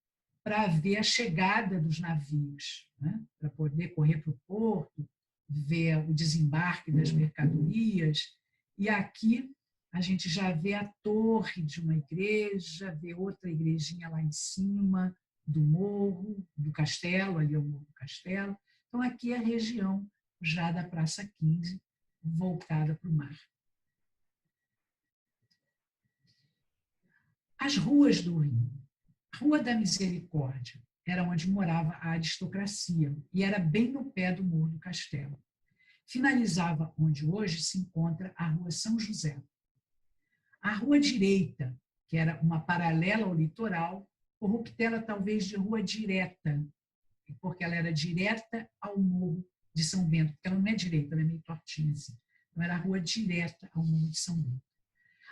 para ver a chegada dos navios, né? Para poder correr para o porto, ver o desembarque das mercadorias. E aqui a gente já vê a torre de uma igreja, vê outra igrejinha lá em cima, do morro, do castelo, ali é o Morro do Castelo. Então, aqui é a região já da Praça 15, voltada para o mar. As ruas do Rio. Rua da Misericórdia era onde morava a aristocracia e era bem no pé do Morro do Castelo. Finalizava onde hoje se encontra a Rua São José. A Rua Direita, que era uma paralela ao litoral, corruptela talvez de Rua Direta, porque ela era direta ao Morro de São Bento, porque ela não é direita, ela é meio tortinha assim. Então era a rua direta ao Morro de São Bento.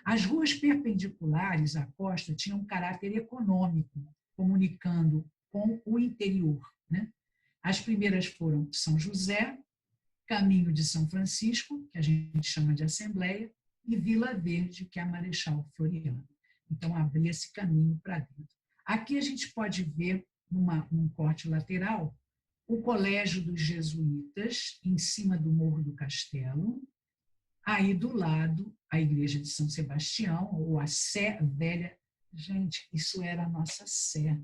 As ruas perpendiculares à costa tinham um caráter econômico, comunicando com o interior, né? As primeiras foram São José, Caminho de São Francisco, que a gente chama de Assembleia, e Vila Verde, que é a Marechal Floriano. Então, abria esse caminho para dentro. Aqui a gente pode ver, num corte lateral, o Colégio dos Jesuítas, em cima do Morro do Castelo. Aí, do lado, a Igreja de São Sebastião, ou a Sé Velha. Gente, isso era a nossa Sé,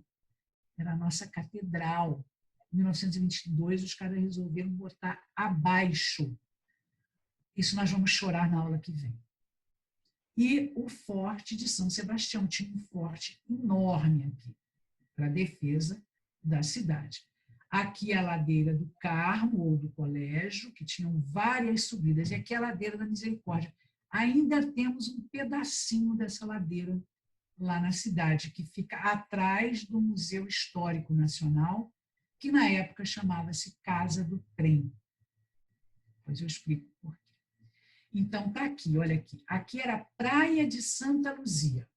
era a nossa catedral. Em 1922, os caras resolveram botar abaixo. Isso nós vamos chorar na aula que vem. E o Forte de São Sebastião, tinha um forte enorme aqui, para a defesa da cidade. Aqui a ladeira do Carmo, ou do Colégio, que tinham várias subidas, e aqui a ladeira da Misericórdia. Ainda temos um pedacinho dessa ladeira lá na cidade, que fica atrás do Museu Histórico Nacional, que na época chamava-se Casa do Trem. Depois eu explico por quê. Então, está aqui, olha aqui. Aqui era a Praia de Santa Luzia.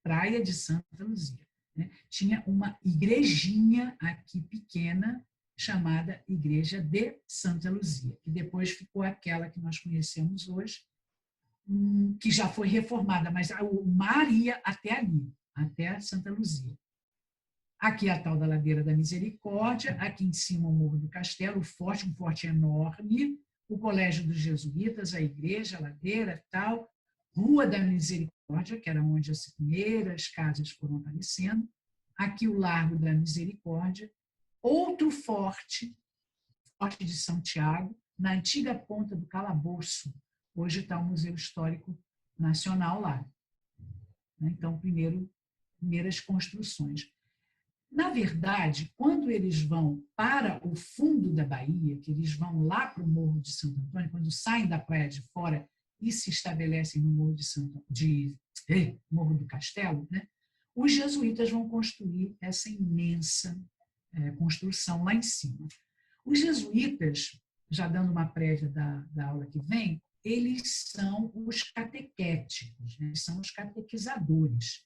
Praia de Santa Luzia. Né? Tinha uma igrejinha aqui pequena, chamada Igreja de Santa Luzia, que depois ficou aquela que nós conhecemos hoje, que já foi reformada, mas o mar ia até ali, até Santa Luzia. Aqui a tal da Ladeira da Misericórdia, aqui em cima o Morro do Castelo, o forte, um forte enorme, o Colégio dos Jesuítas, a igreja, a ladeira, tal, Rua da Misericórdia, que era onde as primeiras casas foram aparecendo, aqui o Largo da Misericórdia, outro forte, Forte de São Tiago, na antiga ponta do Calabouço, hoje está o Museu Histórico Nacional lá. Então, primeiras construções. Na verdade, quando eles vão para o fundo da Bahia, que eles vão lá para o Morro de Santo Antônio, quando saem da Praia de Fora e se estabelecem no Morro do Castelo, né, os jesuítas vão construir essa imensa construção lá em cima. Os jesuítas, já dando uma prévia da aula que vem, eles são os catequéticos, né, são os catequizadores.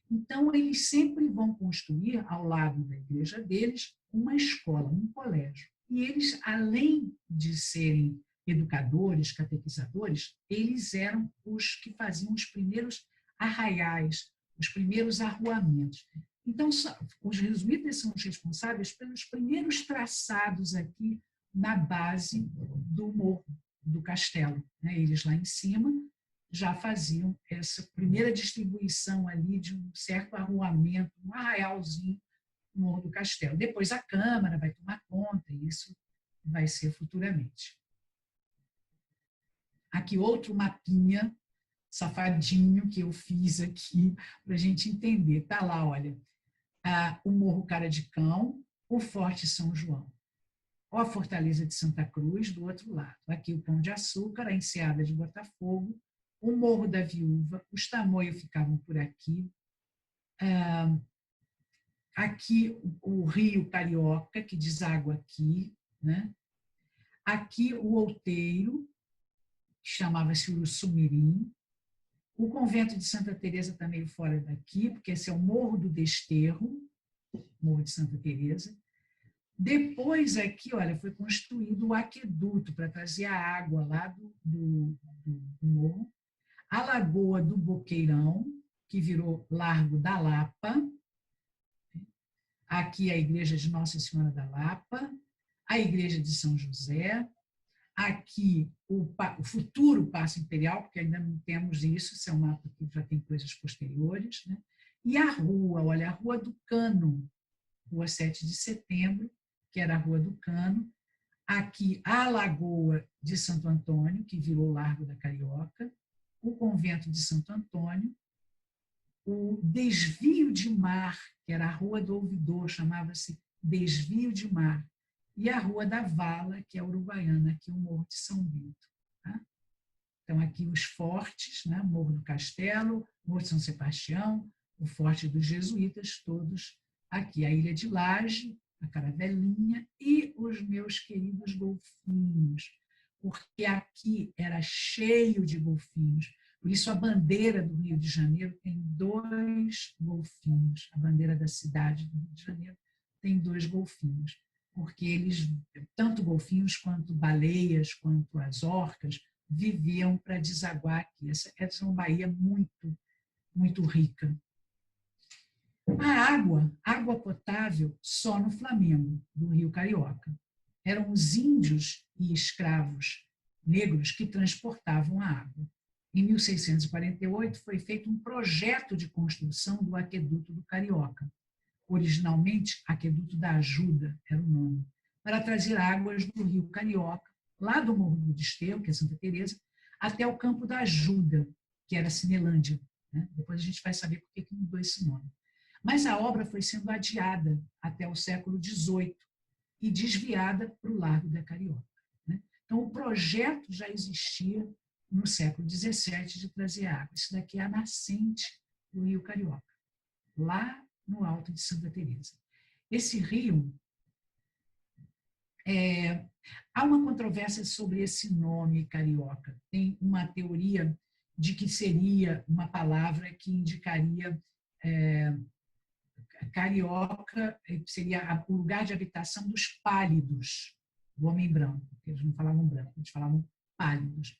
Então, eles sempre vão construir, ao lado da igreja deles, uma escola, um colégio. E eles, além de serem educadores, catequizadores, eles eram os que faziam os primeiros arraiais, os primeiros arruamentos. Então, os jesuítas são os responsáveis pelos primeiros traçados aqui na base do Morro do Castelo. Eles lá em cima já faziam essa primeira distribuição ali de um certo arruamento, um arraialzinho no Morro do Castelo. Depois a Câmara vai tomar conta, e isso vai ser futuramente. Aqui outro mapinha safadinho que eu fiz aqui para a gente entender. Está lá, olha, o Morro Cara de Cão, o Forte São João, a Fortaleza de Santa Cruz, do outro lado. Aqui o Pão de Açúcar, a Enseada de Botafogo, o Morro da Viúva, os Tamoios ficavam por aqui. Aqui o Rio Carioca, que deságua aqui. Né? Aqui o Outeiro, que chamava-se Uruçumirim. O Convento de Santa Teresa está meio fora daqui, porque esse é o Morro do Desterro, Morro de Santa Teresa. Depois aqui, olha, foi construído o aqueduto para trazer a água lá do morro. A Lagoa do Boqueirão, que virou Largo da Lapa. Aqui a Igreja de Nossa Senhora da Lapa, a Igreja de São José. Aqui o futuro Paço Imperial, porque ainda não temos isso, esse é um mapa que já tem coisas posteriores. Né? E a rua, olha, a Rua do Cano, Rua 7 de Setembro, que era a Rua do Cano. Aqui a Lagoa de Santo Antônio, que virou Largo da Carioca. O Convento de Santo Antônio, o desvio de mar, que era a Rua do Ouvidor, chamava-se Desvio de Mar, e a Rua da Vala, que é uruguaiana, aqui o Morro de São Bento. Tá? Então, aqui os fortes, né? Morro do Castelo, Morro de São Sebastião, o Forte dos Jesuítas, todos aqui. A Ilha de Laje, a Caravelinha e os meus queridos golfinhos, porque aqui era cheio de golfinhos. Por isso, a bandeira do Rio de Janeiro tem 2 golfinhos. A bandeira da cidade do Rio de Janeiro tem 2 golfinhos, porque eles, tanto golfinhos quanto baleias, quanto as orcas, viviam para desaguar aqui. Essa é uma baía muito, muito rica. A água potável, só no Flamengo, do Rio Carioca. Eram os índios e escravos negros que transportavam a água. Em 1648, foi feito um projeto de construção do aqueduto do Carioca. Originalmente, Aqueduto da Ajuda era o nome, para trazer águas do Rio Carioca, lá do Morro do Desterro, que é Santa Teresa, até o Campo da Ajuda, que era Cinelândia. Né? Depois a gente vai saber por que mudou esse nome. Mas a obra foi sendo adiada até o século XVIII e desviada para o Largo da Carioca. Né? Então, o projeto já existia no século XVII de trazer água. Isso daqui é a nascente do Rio Carioca, lá no Alto de Santa Teresa. Esse rio, há uma controvérsia sobre esse nome carioca. Tem uma teoria de que seria uma palavra que indicaria carioca, seria o lugar de habitação dos pálidos, do homem branco, porque eles não falavam branco, eles falavam pálidos.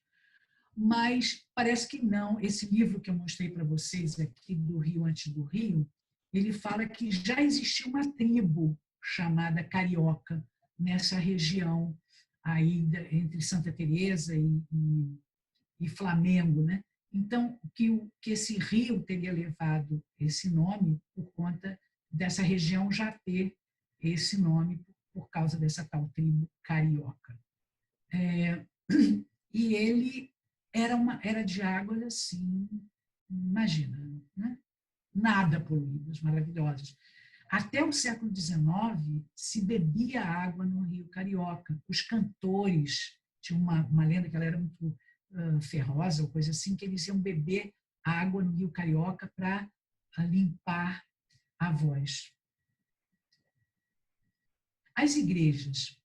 Mas parece que não. Esse livro que eu mostrei para vocês aqui, do Rio Antes do Rio, ele fala que já existia uma tribo chamada carioca nessa região aí entre Santa Teresa e Flamengo, né? Então, que esse rio teria levado esse nome por conta dessa região já ter esse nome por causa dessa tal tribo carioca. E ele era de águas assim, imagina, né? Nada poluídas, maravilhosas. Até o século XIX, se bebia água no Rio Carioca. Os cantores, tinha uma lenda que ela era muito ferrosa, ou coisa assim, que eles iam beber água no Rio Carioca para limpar a voz. As igrejas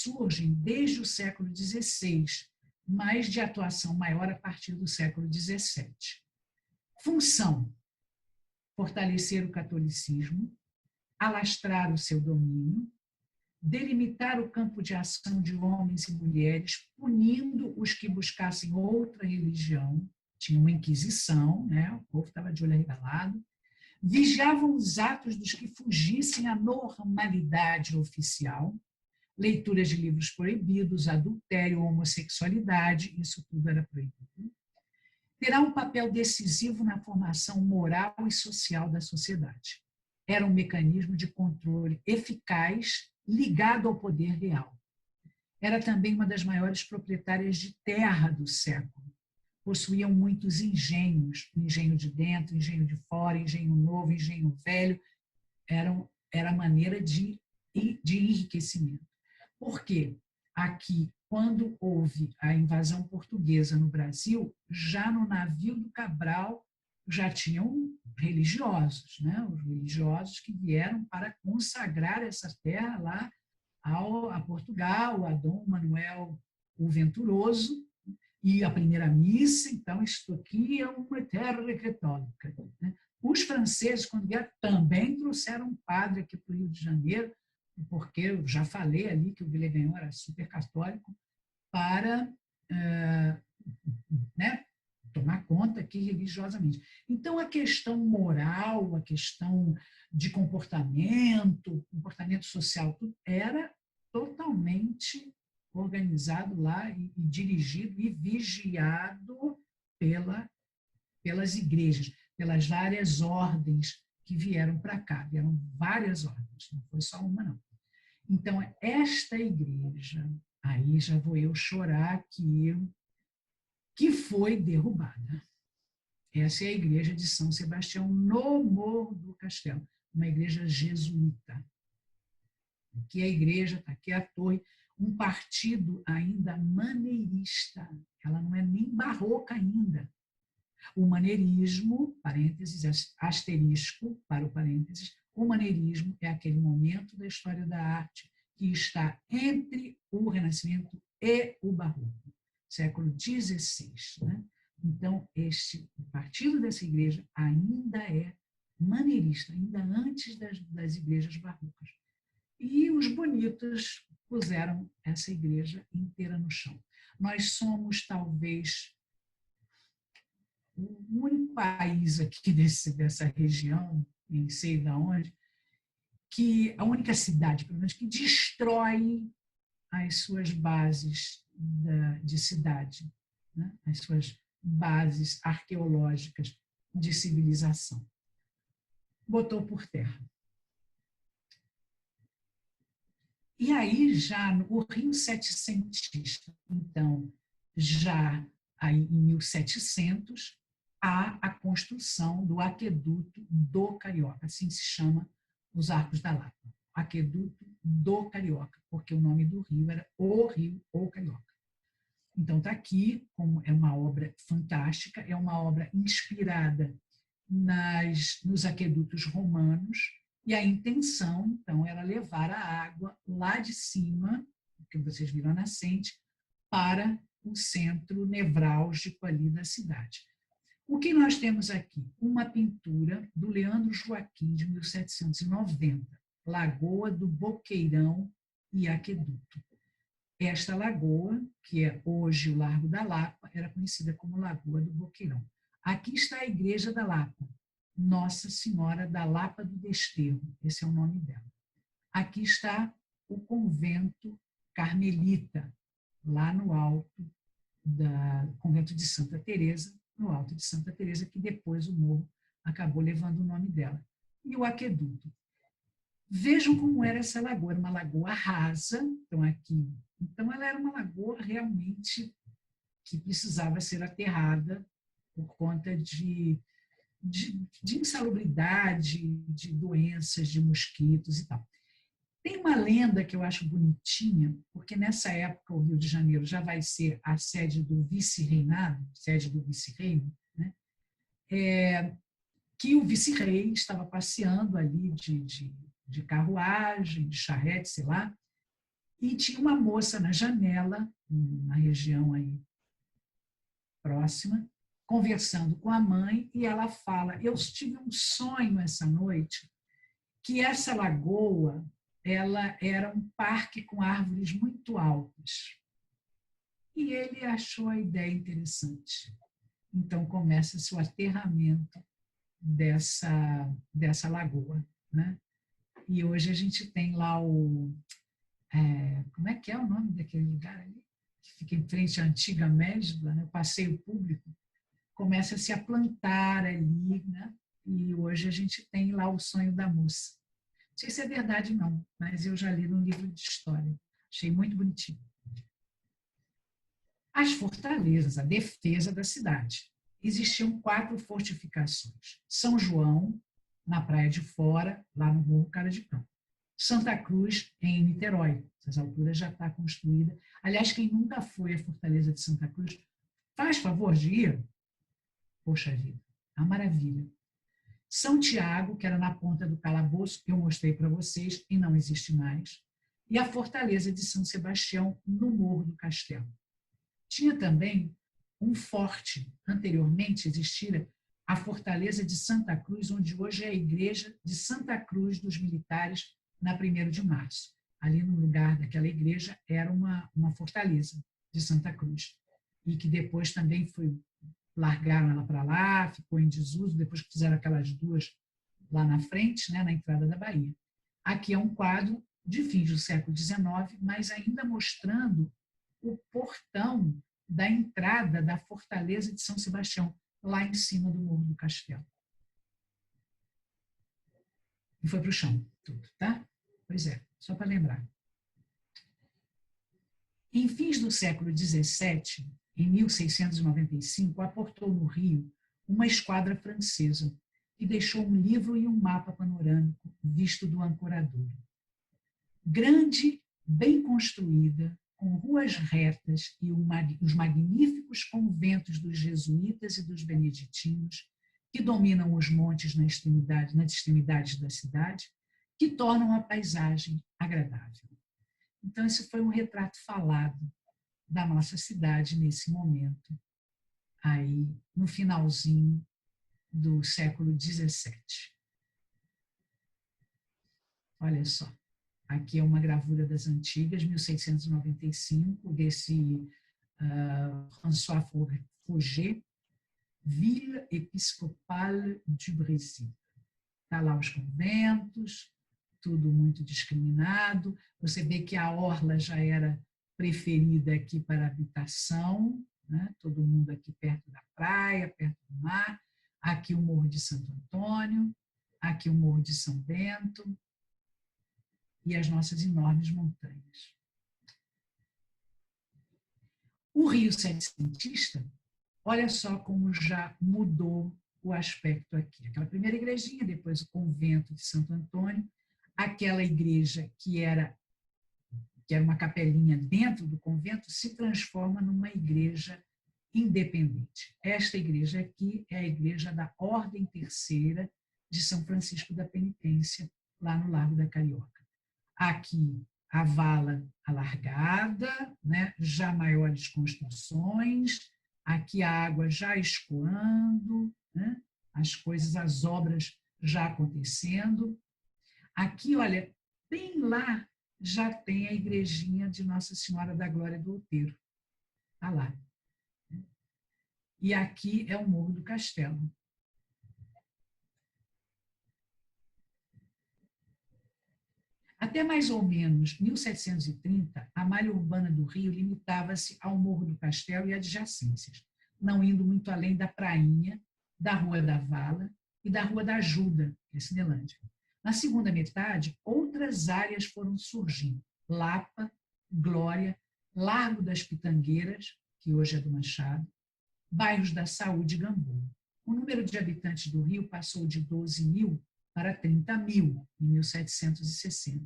surgem desde o século XVI, mas de atuação maior a partir do século XVII. Função: fortalecer o catolicismo, alastrar o seu domínio, delimitar o campo de ação de homens e mulheres, punindo os que buscassem outra religião. Tinha uma inquisição, né? O povo estava de olho arregalado. Vigiavam os atos dos que fugissem à normalidade oficial, leituras de livros proibidos, adultério, homossexualidade, isso tudo era proibido. Terá um papel decisivo na formação moral e social da sociedade. Era um mecanismo de controle eficaz ligado ao poder real. Era também uma das maiores proprietárias de terra do século. Possuíam muitos engenhos, engenho de dentro, engenho de fora, engenho novo, engenho velho. Era a maneira de enriquecimento. Por quê? Aqui, quando houve a invasão portuguesa no Brasil, já no navio do Cabral já tinham religiosos, né? Os religiosos que vieram para consagrar essa terra lá a Portugal, a Dom Manuel o Venturoso, e a primeira missa. Então, isto aqui é uma terra católica. Né? Os franceses, quando vieram, também trouxeram um padre aqui para o Rio de Janeiro, porque eu já falei ali que o Villegagnon era super católico, para né, tomar conta aqui religiosamente. Então, a questão moral, a questão de comportamento social, tudo era totalmente organizado lá e dirigido e vigiado pelas igrejas, pelas várias ordens que vieram para cá. Vieram várias ordens, não foi só uma, não. Então, esta igreja, aí já vou eu chorar aqui, que foi derrubada. Essa é a igreja de São Sebastião, no Morro do Castelo, uma igreja jesuíta. Aqui a igreja, está aqui a torre, um partido ainda maneirista, ela não é nem barroca ainda. O maneirismo, parênteses, asterisco, para o parênteses, o maneirismo é aquele momento da história da arte que está entre o Renascimento e o Barroco, século XVI. Né? Então, o partido dessa igreja ainda é maneirista, ainda antes das igrejas barrocas. E os bonitos puseram essa igreja inteira no chão. Nós somos, talvez, o único país aqui dessa região, nem sei de onde, que a única cidade, pelo menos, que destrói as suas bases de cidade, né? As suas bases arqueológicas de civilização. Botou por terra. E aí, já o Rio Setecentista, então, já aí em 1700, há a construção do Aqueduto do Carioca, assim se chama os Arcos da Lapa. Aqueduto do Carioca, porque o nome do rio era o Rio ou Carioca. Então, está aqui, como é uma obra fantástica, é uma obra inspirada nos aquedutos romanos, e a intenção, então, era levar a água lá de cima, que vocês viram a nascente, para o centro nevrálgico ali da cidade. O que nós temos aqui? Uma pintura do Leandro Joaquim, de 1790, Lagoa do Boqueirão e Aqueduto. Esta lagoa, que é hoje o Largo da Lapa, era conhecida como Lagoa do Boqueirão. Aqui está a Igreja da Lapa, Nossa Senhora da Lapa do Desterro, esse é o nome dela. Aqui está o convento carmelita, lá no alto do convento de Santa Teresa, no alto de Santa Teresa, que depois o morro acabou levando o nome dela. E o aqueduto. Vejam como era essa lagoa, era uma lagoa rasa, então ela era uma lagoa realmente que precisava ser aterrada por conta de insalubridade, de doenças, de mosquitos e tal. Tem uma lenda que eu acho bonitinha, porque nessa época o Rio de Janeiro já vai ser a sede do vice-reinado, sede do vice-reino, né? Que o vice-rei estava passeando ali de carruagem, de charrete, sei lá, e tinha uma moça na janela, na região aí próxima, conversando com a mãe, e ela fala: eu tive um sonho essa noite, que essa lagoa ela era um parque com árvores muito altas. E ele achou a ideia interessante. Então começa-se o aterramento dessa lagoa, né? E hoje a gente tem lá como é que é o nome daquele lugar ali? Que fica em frente à antiga Mesbla, né? O passeio público. Começa-se a plantar ali, né? E hoje a gente tem lá o sonho da moça. Não sei se é verdade, não, mas eu já li num livro de história. Achei muito bonitinho. As fortalezas, a defesa da cidade. Existiam 4 fortificações. São João, na Praia de Fora, lá no Morro Cara de Pau. Santa Cruz, em Niterói. Essas alturas já está construída. Aliás, quem nunca foi à Fortaleza de Santa Cruz, faz favor de ir. Poxa vida, a maravilha. São Tiago, que era na ponta do calabouço, que eu mostrei para vocês, e não existe mais. E a Fortaleza de São Sebastião, no Morro do Castelo. Tinha também um forte. Anteriormente existira a Fortaleza de Santa Cruz, onde hoje é a Igreja de Santa Cruz dos Militares, na 1º de março. Ali no lugar daquela igreja era uma fortaleza de Santa Cruz. E que depois também largaram ela para lá, ficou em desuso, depois que fizeram aquelas 2 lá na frente, né, na entrada da Bahia. Aqui é um quadro de fins do século XIX, mas ainda mostrando o portão da entrada da Fortaleza de São Sebastião, lá em cima do Morro do Castelo. E foi para o chão, tudo, tá? Pois é, só para lembrar. Em fins do século XVII, em 1695, aportou no Rio uma esquadra francesa, que deixou um livro e um mapa panorâmico visto do ancoradouro. Grande, bem construída, com ruas retas e os magníficos conventos dos jesuítas e dos beneditinos, que dominam os montes nas extremidades da cidade, que tornam a paisagem agradável. Então, esse foi um retrato falado da nossa cidade nesse momento, aí no finalzinho do século XVII. Olha só, aqui é uma gravura das antigas, 1695, desse François Fauger, Ville Episcopale du Brésil. Está lá os conventos, tudo muito discriminado. Você vê que a orla já era preferida aqui para habitação, né? Todo mundo aqui perto da praia, perto do mar. Aqui o Morro de Santo Antônio, aqui o Morro de São Bento e as nossas enormes montanhas. O Rio Setecentista, olha só como já mudou o aspecto aqui. Aquela primeira igrejinha, depois o convento de Santo Antônio, aquela igreja que era uma capelinha dentro do convento, se transforma numa igreja independente. Esta igreja aqui é a igreja da Ordem Terceira de São Francisco da Penitência, lá no Largo da Carioca. Aqui a vala alargada, né, já maiores construções, aqui a água já escoando, né, as obras já acontecendo. Aqui, olha, bem lá já tem a igrejinha de Nossa Senhora da Glória do Outeiro. Está lá. E aqui é o Morro do Castelo. Até mais ou menos 1730, a malha urbana do Rio limitava-se ao Morro do Castelo e adjacências, não indo muito além da Prainha, da Rua da Vala e da Rua da Ajuda, que é Cinelândia. Na segunda metade, outras áreas foram surgindo. Lapa, Glória, Largo das Pitangueiras, que hoje é do Machado, bairros da Saúde e Gamboa. O número de habitantes do Rio passou de 12 mil para 30 mil em 1760.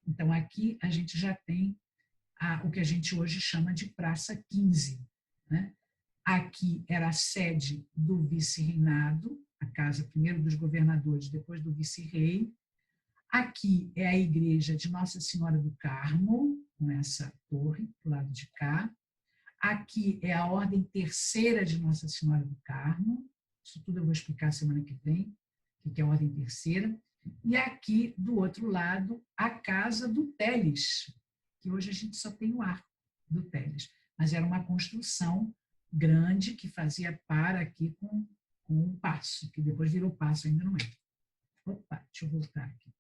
Então, aqui a gente já tem o que a gente hoje chama de Praça 15. Né? Aqui era a sede do vice-reinado, a casa primeiro dos governadores, depois do vice-rei. Aqui é a igreja de Nossa Senhora do Carmo, com essa torre do lado de cá. Aqui é a Ordem Terceira de Nossa Senhora do Carmo. Isso tudo eu vou explicar semana que vem, o que é a Ordem Terceira. E aqui, do outro lado, a casa do Teles, que hoje a gente só tem o arco do Teles. Mas era uma construção grande que fazia par aqui com um paço, que depois virou paço, ainda não é. Opa, deixa eu voltar aqui.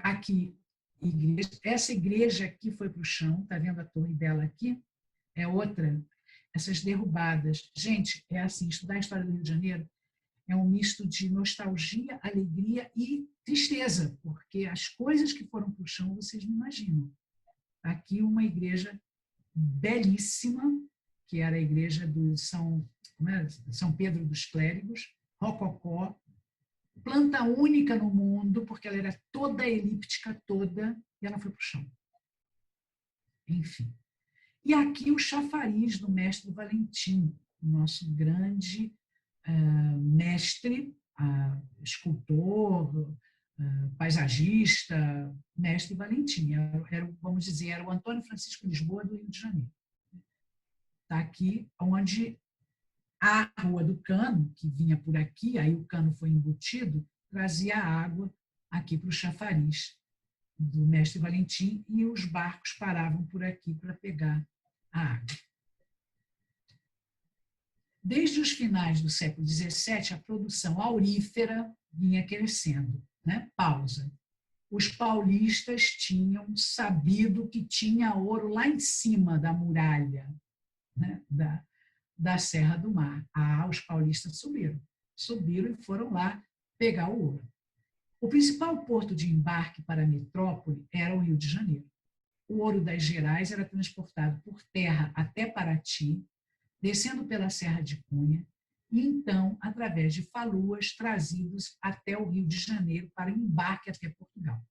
Aqui, igreja. Essa igreja aqui foi para o chão, está vendo a torre dela aqui? É outra. Essas derrubadas. Gente, é assim, estudar a história do Rio de Janeiro é um misto de nostalgia, alegria e tristeza, porque as coisas que foram para o chão, vocês não imaginam. Aqui uma igreja belíssima, que era a igreja do São Pedro dos Clérigos, rococó, planta única no mundo, porque ela era toda elíptica, toda, e ela foi para o chão. Enfim. E aqui o chafariz do mestre Valentim, o nosso grande mestre, escultor, paisagista, mestre Valentim. Vamos dizer, era o Antônio Francisco Lisboa do Rio de Janeiro. Está aqui onde a Rua do Cano, que vinha por aqui, aí o cano foi embutido, trazia água aqui para o chafariz do mestre Valentim e os barcos paravam por aqui para pegar a água. Desde os finais do século XVII, a produção aurífera vinha crescendo. Né? Pausa. Os paulistas tinham sabido que tinha ouro lá em cima da muralha, né? da Serra do Mar. Os paulistas subiram e foram lá pegar o ouro. O principal porto de embarque para a metrópole era o Rio de Janeiro. O ouro das Gerais era transportado por terra até Paraty, descendo pela Serra de Cunha, e então, através de faluas, trazidos até o Rio de Janeiro para embarque até Portugal.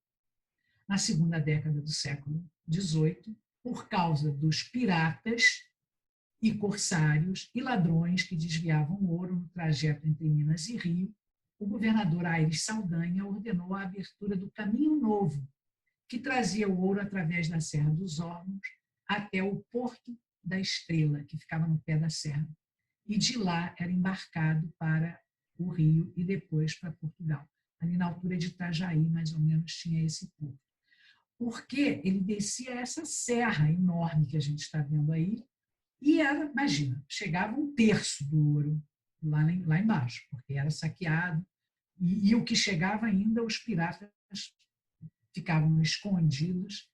Na segunda década do século XVIII, por causa dos piratas e corsários e ladrões que desviavam ouro no trajeto entre Minas e Rio, o governador Aires Saldanha ordenou a abertura do Caminho Novo, que trazia o ouro através da Serra dos Órgãos até o Porto da Estrela, que ficava no pé da serra. E de lá era embarcado para o Rio e depois para Portugal. Ali na altura de Itajaí, mais ou menos, tinha esse porto. Porque ele descia essa serra enorme que a gente está vendo aí, e era, imagina, chegava um terço do ouro lá embaixo, porque era saqueado, e o que chegava ainda, os piratas ficavam escondidos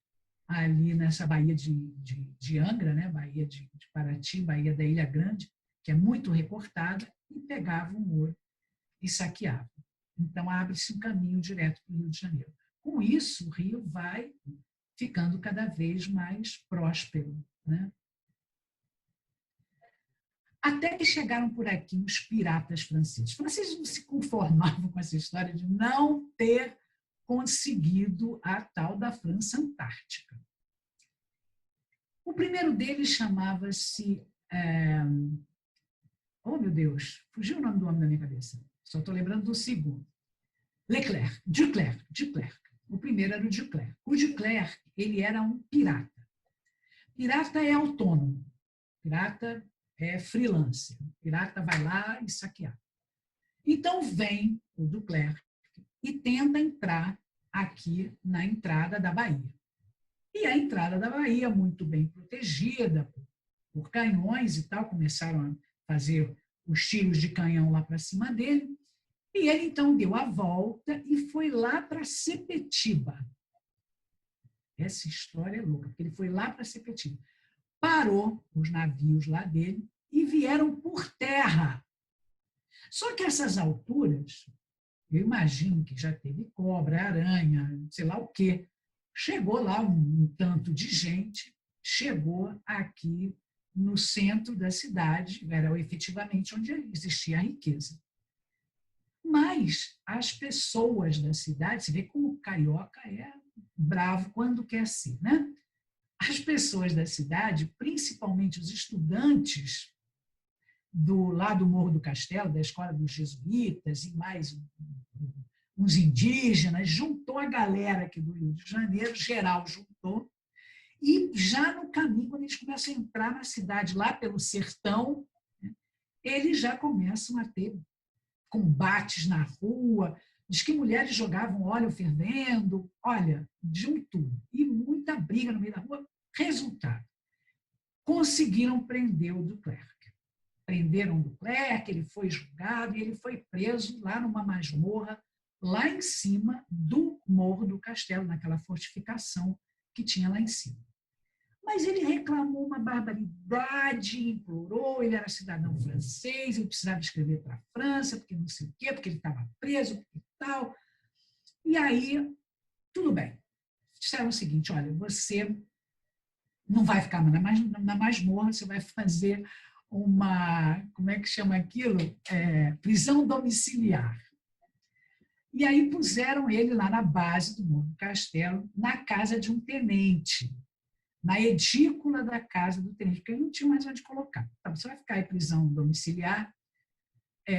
ali nessa Baía de Angra, né? Baía de Paraty, Baía da Ilha Grande, que é muito recortada, e pegavam o ouro e saqueavam. Então, abre-se um caminho direto para o Rio de Janeiro. Com isso, o Rio vai ficando cada vez mais próspero, né? Até que chegaram por aqui os piratas franceses. Os franceses não se conformavam com essa história de não ter conseguido a tal da França Antártica. O primeiro deles chamava-se... oh, meu Deus, fugiu o nome do homem da minha cabeça. Só estou lembrando do segundo. Duclerc. O primeiro era o Duclerc. O Duclerc, ele era um pirata. Pirata é autônomo. Pirata é freelancer. Pirata vai lá e saquear. Então vem o Duclerc e tenta entrar aqui na entrada da Bahia. E a entrada da Bahia, muito bem protegida por canhões e tal, começaram a fazer os tiros de canhão lá para cima dele. E ele, então, deu a volta e foi lá para Sepetiba. Essa história é louca, porque ele foi lá para Sepetiba. Parou os navios lá dele e vieram por terra. Só que essas alturas, eu imagino que já teve cobra, aranha, sei lá o quê. Chegou lá um tanto de gente, chegou aqui no centro da cidade, era efetivamente onde existia a riqueza. Mas as pessoas da cidade, você vê como o carioca é bravo quando quer ser, né? As pessoas da cidade, principalmente os estudantes lá do Morro do Castelo, da Escola dos Jesuítas e mais uns indígenas, juntou a galera aqui do Rio de Janeiro, geral juntou, e já no caminho, quando eles começam a entrar na cidade, lá pelo sertão, eles já começam a ter combates na rua, diz que mulheres jogavam óleo fervendo, olha, de um tudo. E muita briga no meio da rua. Resultado, conseguiram prender o Duclerc. Prenderam o Duclerc, ele foi julgado e ele foi preso lá numa masmorra, lá em cima do Morro do Castelo, naquela fortificação que tinha lá em cima. Mas ele reclamou uma barbaridade, implorou, ele era cidadão francês, ele precisava escrever para a França, porque não sei o quê, porque ele estava preso e tal. E aí, tudo bem. Disseram o seguinte, olha, você não vai ficar na masmorra, você vai fazer uma, como é que chama aquilo? Prisão domiciliar. E aí puseram ele lá na base do Morro do Castelo, na casa de um tenente, na edícula da casa do tenente, porque ele não tinha mais onde colocar. Então, você vai ficar em prisão domiciliar,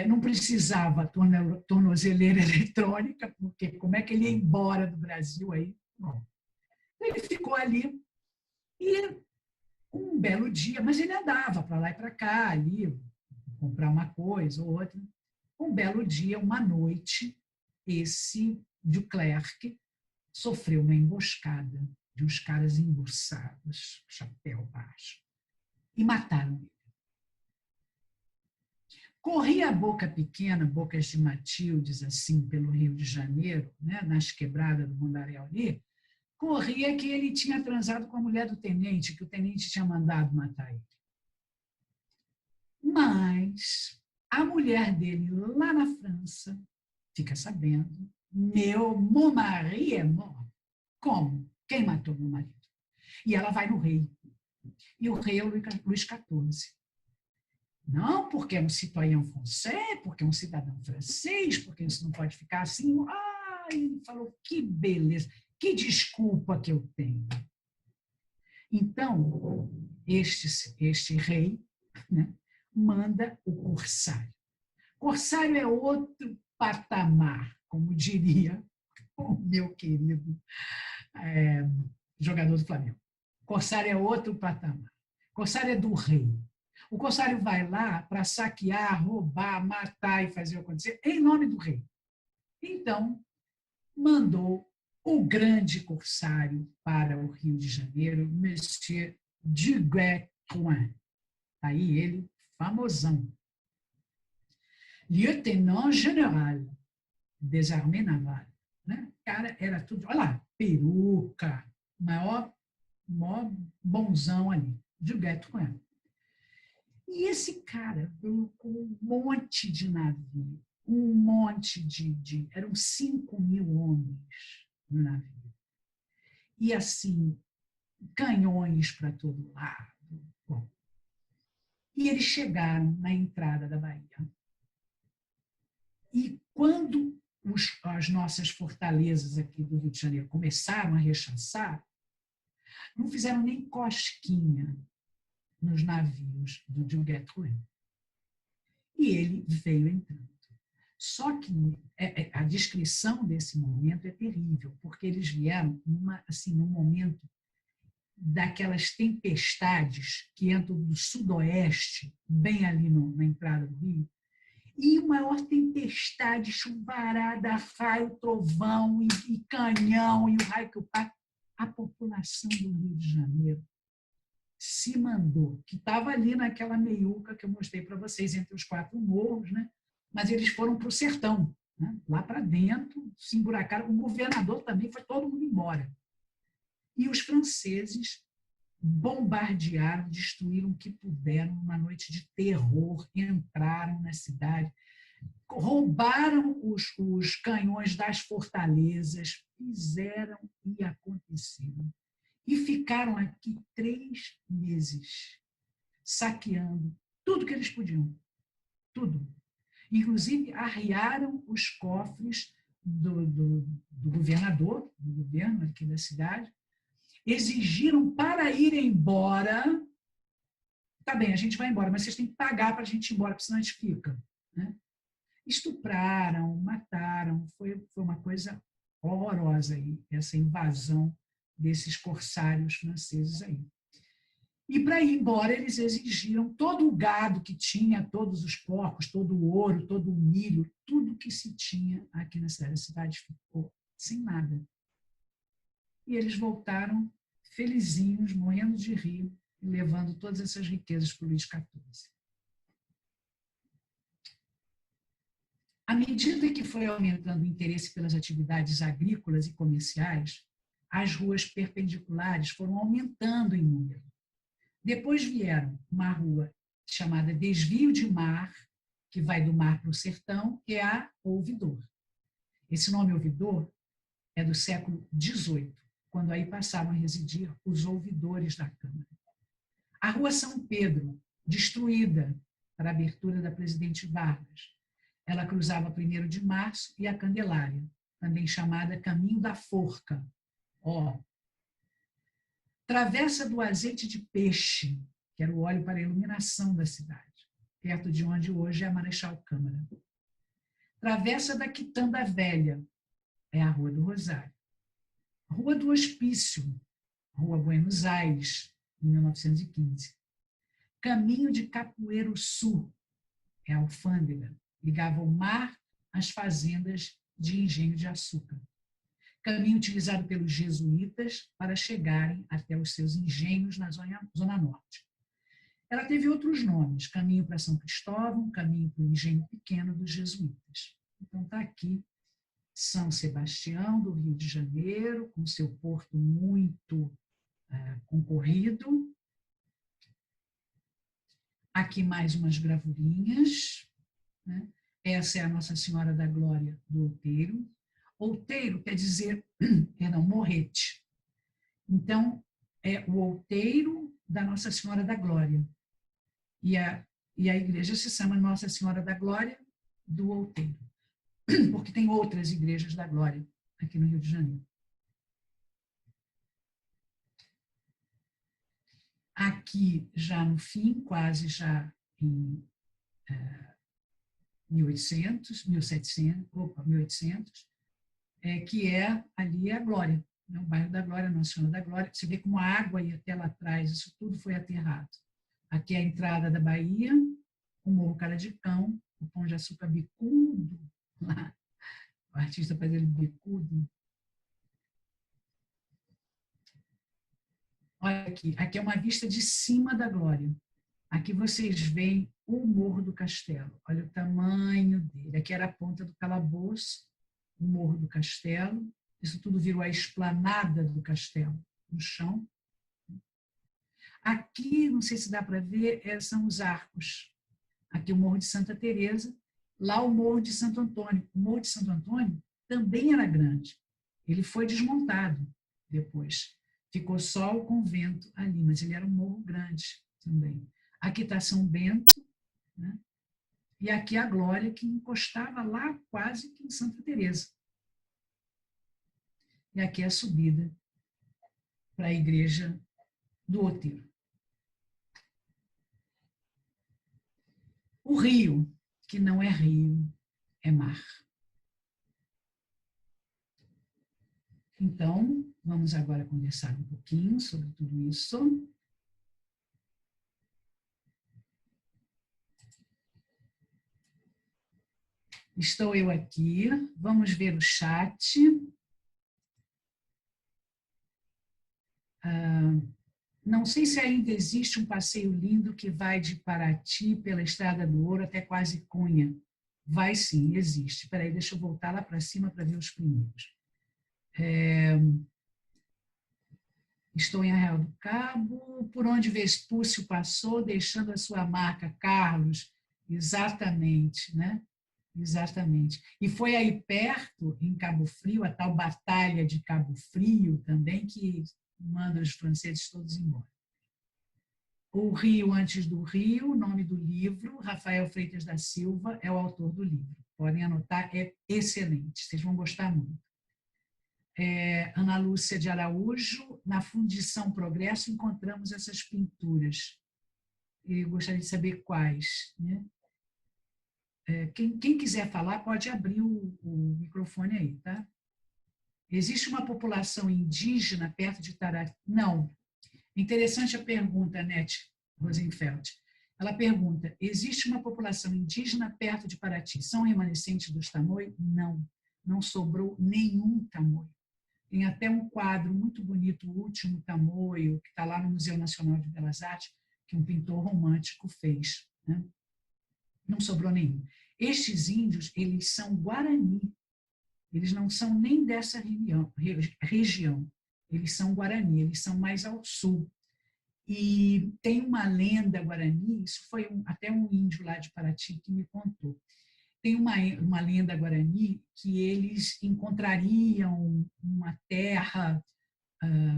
não precisava tornozeleira eletrônica, porque como é que ele ia embora do Brasil aí? Bom, ele ficou ali e um belo dia, mas ele andava para lá e para cá, ali, comprar uma coisa ou outra. Um belo dia, uma noite, esse Duclerc sofreu uma emboscada de uns caras embursados, chapéu baixo, e mataram ele. Corria a boca pequena, bocas de Matildes, assim, pelo Rio de Janeiro, né, nas quebradas do Mundaréu ali, corria que ele tinha transado com a mulher do tenente, que o tenente tinha mandado matar ele. Mas a mulher dele, lá na França, fica sabendo, mon mari est mort. Como? Quem matou meu marido? E ela vai no rei. E o rei é o Luís XIV. Não, porque é um citoyen français, porque é um cidadão francês, porque isso não pode ficar assim. Ah, ele falou, que beleza, que desculpa que eu tenho. Então, este rei, né, manda o corsário. Corsário é outro patamar, como diria o meu querido jogador do Flamengo. Corsário é outro patamar. Corsário é do rei. O corsário vai lá para saquear, roubar, matar e fazer acontecer em nome do rei. Então, mandou o grande corsário para o Rio de Janeiro, Monsieur Duguay-Trouin. Aí ele, famosão. Lieutenant General des Armées Navales. Né? Cara, era tudo. Olha lá, peruca, maior bonzão ali, Duguay-Trouin. E esse cara veio com um monte de navio, um monte eram 5.000 homens no navio. E assim, canhões para todo lado. Bom, e eles chegaram na entrada da Bahia. E quando as nossas fortalezas aqui do Rio de Janeiro começaram a rechaçar, não fizeram nem cosquinha nos navios do Duguay-Trouin. E ele veio entrando. Só que a descrição desse momento é terrível, porque eles vieram num momento daquelas tempestades que entram do sudoeste, bem ali na entrada do Rio, e maior tempestade, chuvarada, raio, trovão e canhão, e o raio que o pai. A população do Rio de Janeiro se mandou, que estava ali naquela meiuca que eu mostrei para vocês, entre os 4 morros, né? Mas eles foram para o sertão, né? Lá para dentro, se emburacaram. O governador também, foi todo mundo embora. E os franceses bombardearam, destruíram o que puderam, uma noite de terror, entraram na cidade, roubaram os canhões das fortalezas, fizeram e aconteceram. E ficaram aqui 3 meses, saqueando tudo que eles podiam, tudo. Inclusive, arriaram os cofres do governador, do governo aqui da cidade, exigiram para ir embora. Tá bem, a gente vai embora, mas vocês têm que pagar para a gente ir embora, porque senão a gente fica. Né? Estupraram, mataram, foi uma coisa horrorosa aí, essa invasão desses corsários franceses aí. E para ir embora, eles exigiram todo o gado que tinha, todos os porcos, todo o ouro, todo o milho, tudo que se tinha aqui na cidade. A cidade ficou sem nada. E eles voltaram felizinhos, morrendo de rir, e levando todas essas riquezas para o Luís XIV. À medida que foi aumentando o interesse pelas atividades agrícolas e comerciais, as ruas perpendiculares foram aumentando em número. Depois vieram uma rua chamada Desvio de Mar, que vai do mar para o sertão, que é a Ouvidor. Esse nome Ouvidor é do século XVIII, quando aí passaram a residir os ouvidores da Câmara. A Rua São Pedro, destruída para a abertura da Presidente Vargas. Ela cruzava a 1º de Março e a Candelária, também chamada Caminho da Forca. Travessa do Azeite de Peixe, que era o óleo para a iluminação da cidade, perto de onde hoje é a Marechal Câmara. Travessa da Quitanda Velha, é a Rua do Rosário. Rua do Hospício, Rua Buenos Aires, em 1915. Caminho de Capoeiro Sul, é a alfândega, ligava o mar às fazendas de engenho de açúcar. Caminho utilizado pelos jesuítas para chegarem até os seus engenhos na Zona Norte. Ela teve outros nomes, Caminho para São Cristóvão, Caminho para o Engenho Pequeno dos jesuítas. Então está aqui São Sebastião, do Rio de Janeiro, com seu porto muito concorrido. Aqui mais umas gravurinhas. Né? Essa é a Nossa Senhora da Glória do Outeiro. Outeiro quer dizer, morrete. Então, é o outeiro da Nossa Senhora da Glória. E E a igreja se chama Nossa Senhora da Glória do Outeiro, porque tem outras igrejas da Glória aqui no Rio de Janeiro. Aqui, já no fim, quase já em 1800, que é ali a Glória, né? O bairro da Glória, Nossa Senhora da Glória. Você vê como a água ia até lá atrás, isso tudo foi aterrado. Aqui é a entrada da Bahia, o Morro Cara de Cão, o Pão de Açúcar bicudo, lá, o artista fazendo bicudo. Olha aqui é uma vista de cima da Glória. Aqui vocês veem o Morro do Castelo. Olha o tamanho dele. Aqui era a ponta do calabouço, o Morro do Castelo. Isso tudo virou a esplanada do castelo, no chão. Aqui, não sei se dá para ver, são os arcos. Aqui o Morro de Santa Teresa, lá o Morro de Santo Antônio. O Morro de Santo Antônio também era grande. Ele foi desmontado depois. Ficou só o convento ali, mas ele era um morro grande também. Aqui está São Bento, né? E aqui a Glória, que encostava lá quase que em Santa Teresa. E aqui é a subida para a igreja do Outeiro. O rio, que não é rio, é mar. Então, vamos agora conversar um pouquinho sobre tudo isso. Estou eu aqui, vamos ver o chat. Não sei se ainda existe um passeio lindo que vai de Paraty pela Estrada do Ouro até quase Cunha. Vai sim, existe. Espera aí, deixa eu voltar lá para cima para ver os primeiros. Estou em Arraial do Cabo, por onde Vespúcio passou, deixando a sua marca, Carlos. Exatamente, né? Exatamente. E foi aí perto, em Cabo Frio, a tal Batalha de Cabo Frio também, que manda os franceses todos embora. O Rio Antes do Rio, nome do livro, Rafael Freitas da Silva é o autor do livro. Podem anotar, é excelente, vocês vão gostar muito. Ana Lúcia de Araújo, na Fundição Progresso encontramos essas pinturas. Eu gostaria de saber quais, né? Quem quiser falar pode abrir o microfone aí, tá? Existe uma população indígena perto de Tarati? Não. Interessante a pergunta, Nete Rosenfeld. Ela pergunta, existe uma população indígena perto de Paraty? São remanescentes dos tamoios? Não, não sobrou nenhum tamoio. Tem até um quadro muito bonito, O Último Tamoio, que está lá no Museu Nacional de Belas Artes, que um pintor romântico fez, né? Não sobrou nenhum. Estes índios, eles são Guarani, eles não são nem dessa região, eles são Guarani, eles são mais ao sul. E tem uma lenda Guarani, isso foi até um índio lá de Paraty que me contou, tem uma lenda Guarani que eles encontrariam uma terra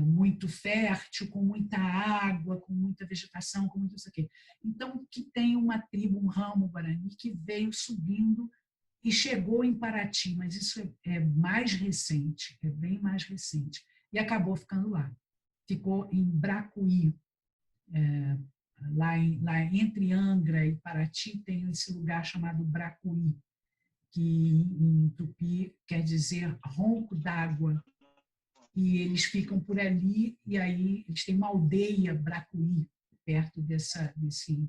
muito fértil, com muita água, com muita vegetação, com muito isso aqui. Então, que tem uma tribo, um ramo Guarani, que veio subindo e chegou em Paraty, mas isso é mais recente, é bem mais recente, e acabou ficando lá. Ficou em Bracuí, lá entre Angra e Paraty tem esse lugar chamado Bracuí, que em tupi quer dizer ronco d'água, e eles ficam por ali, e aí eles têm uma aldeia Bracuí, perto desse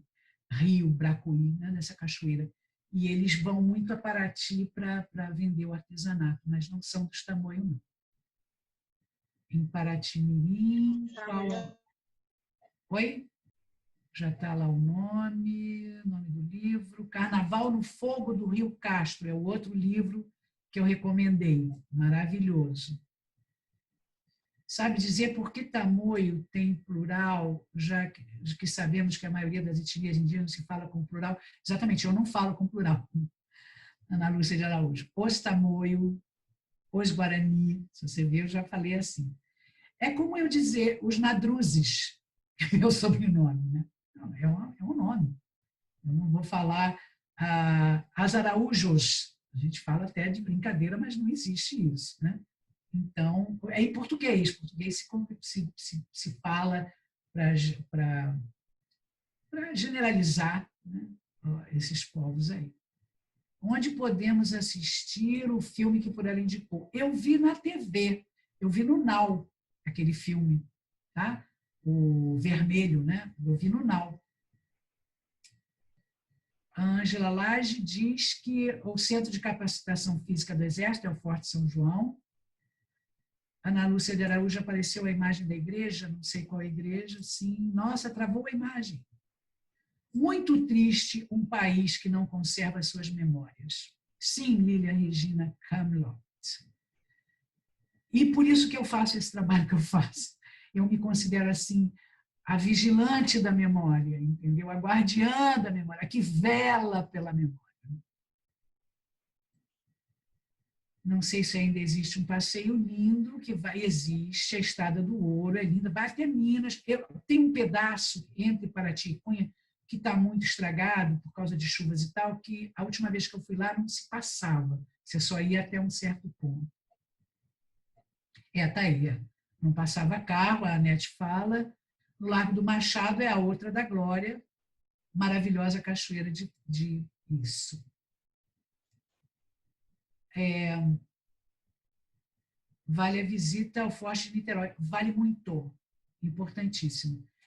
rio Bracuí, né, dessa cachoeira, e eles vão muito a Paraty para vender o artesanato, mas não são dos tamoios, não. Em Paraty-Mirim, qual... Oi? Já está lá o nome do livro, Carnaval no Fogo do Rio Castro, é o outro livro que eu recomendei, maravilhoso. Sabe dizer por que tamoio tem plural, já que sabemos que a maioria das etnias indígenas se fala com plural? Exatamente, eu não falo com plural, Ana Lúcia de Araújo. Os tamoio, os guarani, se você ver, eu já falei assim. É como eu dizer os nadruzes, meu sobrenome, né? É um nome. Eu falar as Araújos. A gente fala até de brincadeira, mas não existe isso, né? Então, é em português. Português se fala para generalizar, né, esses povos aí. Onde podemos assistir o filme que por ela indicou? Eu vi na TV, eu vi no Now, aquele filme, tá? O vermelho, né? Eu vi no Now. A Ângela Lage diz que o Centro de Capacitação Física do Exército é o Forte São João. Ana Lúcia de Araújo, apareceu a imagem da igreja, não sei qual igreja, sim. Nossa, travou a imagem. Muito triste um país que não conserva as suas memórias. Sim, Lilian Regina Camlott. E por isso que eu faço esse trabalho que eu faço. Eu me considero assim, a vigilante da memória, entendeu? A guardiã da memória, a que vela pela memória. Não sei se ainda existe um passeio lindo que existe, a Estrada do Ouro é linda, vai até Minas. Tem um pedaço entre Paraty e Cunha que está muito estragado por causa de chuvas e tal, que a última vez que eu fui lá não se passava, você só ia até um certo ponto. Tá aí. Não passava carro, a Anete fala. No Largo do Machado é a outra da Glória, maravilhosa cachoeira de isso. Vale a visita ao Forte de Niterói. Vale muito. Importantíssimo.